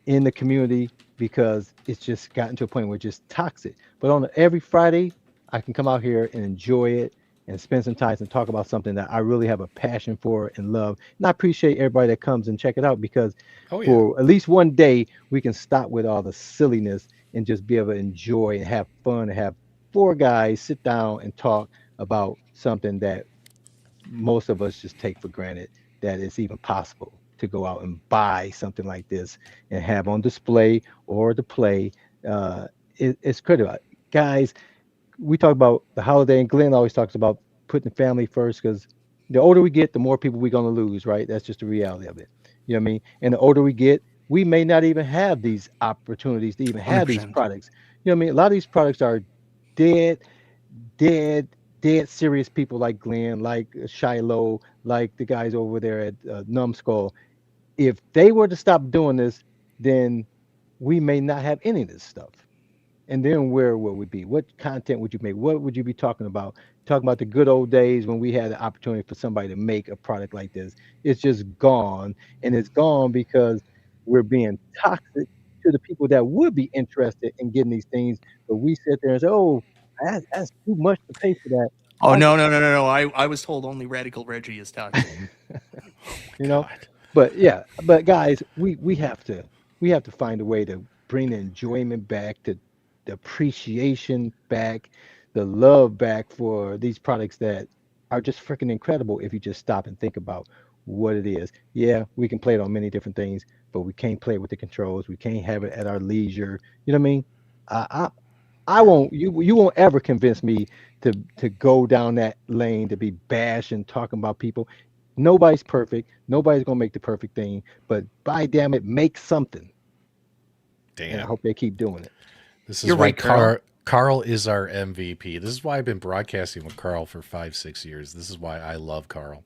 Speaker 1: in the community, because it's just gotten to a point where it's just toxic. But on every Friday, I can come out here and enjoy it and spend some time and talk about something that I really have a passion for and love. And I appreciate everybody that comes and check it out, because
Speaker 2: Oh yeah.
Speaker 1: for at least one day, we can stop with all the silliness and just be able to enjoy and have fun and have four guys sit down and talk about something that most of us just take for granted, that it's even possible to go out and buy something like this and have on display or to play. It's critical. Guys, we talk about the holiday, and Glenn always talks about putting the family first, because the older we get, the more people we're going to lose, right? That's just the reality of it. You know what I mean? And the older we get, we may not even have these opportunities to even have these
Speaker 3: 100%.
Speaker 1: products. You know what I mean? A lot of these products are dead, dead, dead serious people like Glenn, like Shiloh, like the guys over there at Numbskull. If they were to stop doing this, then we may not have any of this stuff. And then where would we be? What content would you make? What would you be talking about? Talking about the good old days when we had the opportunity for somebody to make a product like this. It's just gone. And it's gone because we're being toxic to the people that would be interested in getting these things. But we sit there and say, oh, that's too much to pay for that.
Speaker 3: Oh
Speaker 1: I
Speaker 3: no, no, no, no, no. I was told only Radical Reggie is toxic.
Speaker 1: you know,
Speaker 2: God.
Speaker 1: but yeah, but guys, we have to find a way to bring the enjoyment back, to the appreciation back, the love back for these products that are just freaking incredible if you just stop and think about what it is. Yeah, we can play it on many different things, but we can't play it with the controls. We can't have it at our leisure. You know what I mean? I I won't you won't ever convince me to go down that lane to be bashing talking about people. Nobody's perfect. Nobody's gonna make the perfect thing, but by damn it, make something. And I
Speaker 2: Damn.
Speaker 1: hope they keep doing it.
Speaker 2: This is
Speaker 3: You're
Speaker 2: why
Speaker 3: right, Carl.
Speaker 2: Carl is our MVP. This is why I've been broadcasting with Carl for 5, 6 years. This is why I love Carl.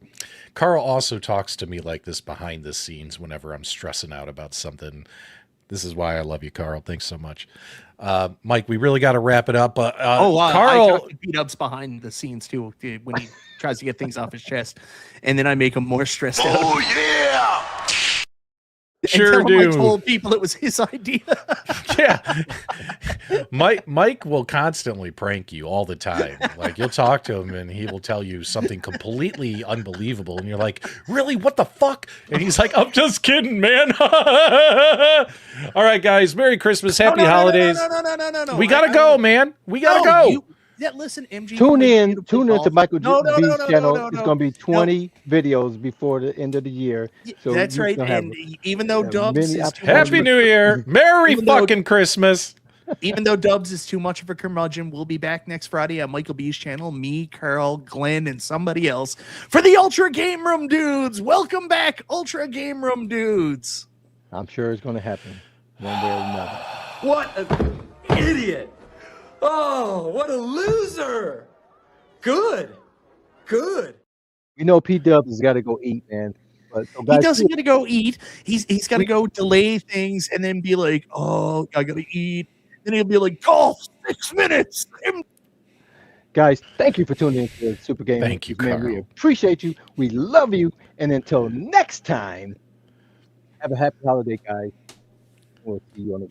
Speaker 2: Carl also talks to me like this behind the scenes whenever I'm stressing out about something. This is why I love you, Carl. Thanks so much. Mike, we really got to wrap it up. But
Speaker 3: I
Speaker 2: Carl,
Speaker 3: talk to P-Dubs behind the scenes too when he tries to get things off his chest, and then I make him more stressed out.
Speaker 4: Oh yeah!
Speaker 3: And
Speaker 2: sure
Speaker 3: tell him
Speaker 2: do.
Speaker 3: I told people it was his idea.
Speaker 2: yeah, Mike will constantly prank you all the time. Like you'll talk to him and he will tell you something completely unbelievable, and you're like, "Really? What the fuck?" And he's like, "I'm just kidding, man." All right, guys. Merry Christmas, Happy Holidays.
Speaker 3: No.
Speaker 2: We gotta go, man. We gotta go.
Speaker 3: Listen, MG.
Speaker 1: Tune in to Michael
Speaker 3: No,
Speaker 1: B's channel.
Speaker 3: no.
Speaker 1: It's going to be 20 videos before the end of the year. So
Speaker 3: That's
Speaker 1: you
Speaker 3: right.
Speaker 1: can have
Speaker 3: And even though Dubs
Speaker 1: many
Speaker 3: is too
Speaker 2: Happy New Year. Merry
Speaker 3: Even though-
Speaker 2: fucking Christmas.
Speaker 3: Even though Dubs is too much of a curmudgeon, we'll be back next Friday on Michael B's channel. Me, Carl, Glenn, and somebody else for the Ultra Game Room dudes. Welcome back, Ultra Game Room dudes.
Speaker 1: I'm sure it's going to happen one way or another.
Speaker 4: What an idiot! Oh, what a loser! Good.
Speaker 1: You know, P Dubs has got to go eat, man. But so
Speaker 3: He
Speaker 1: guys,
Speaker 3: doesn't get to go eat. He's got to go delay things and then be like, "Oh, I gotta eat." Then he'll be like, "Golf 6 minutes."
Speaker 1: guys, thank you for tuning in to the Super Game.
Speaker 2: Thank you,
Speaker 1: man. We
Speaker 2: Carl.
Speaker 1: appreciate you. We love you. And until next time, have a happy holiday, guys. We'll see you on the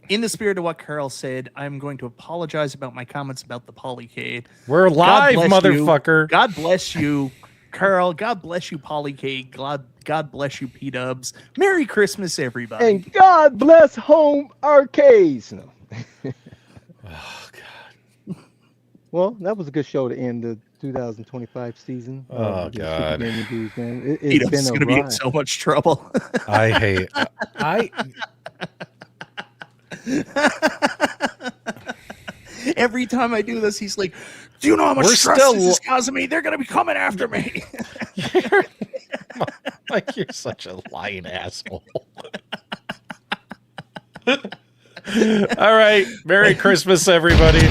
Speaker 3: In the spirit of what Carl said, I'm going to apologize about my comments about the Polycade.
Speaker 2: We're live,
Speaker 3: bless you.
Speaker 2: motherfucker.
Speaker 3: God bless you, Carl. God bless you, Polycade. God bless you, P-Dubs. Merry Christmas, everybody.
Speaker 1: And God bless home arcades. No.
Speaker 2: Oh, God.
Speaker 1: Well, that was a good show to end the 2025 season.
Speaker 2: Oh,
Speaker 1: the Super
Speaker 2: God.
Speaker 1: Gaming Dudes, man. It's
Speaker 3: P-Dubs
Speaker 1: been
Speaker 3: is
Speaker 1: a
Speaker 3: going to be in
Speaker 1: ride.
Speaker 3: so much trouble.
Speaker 2: I hate.
Speaker 3: Every time I do this, he's like, "Do you know how much
Speaker 2: We're
Speaker 3: stress
Speaker 2: still-
Speaker 3: this is causing me? They're going to be coming after me."
Speaker 2: Like you're such a lying asshole. All right. Merry Christmas, everybody.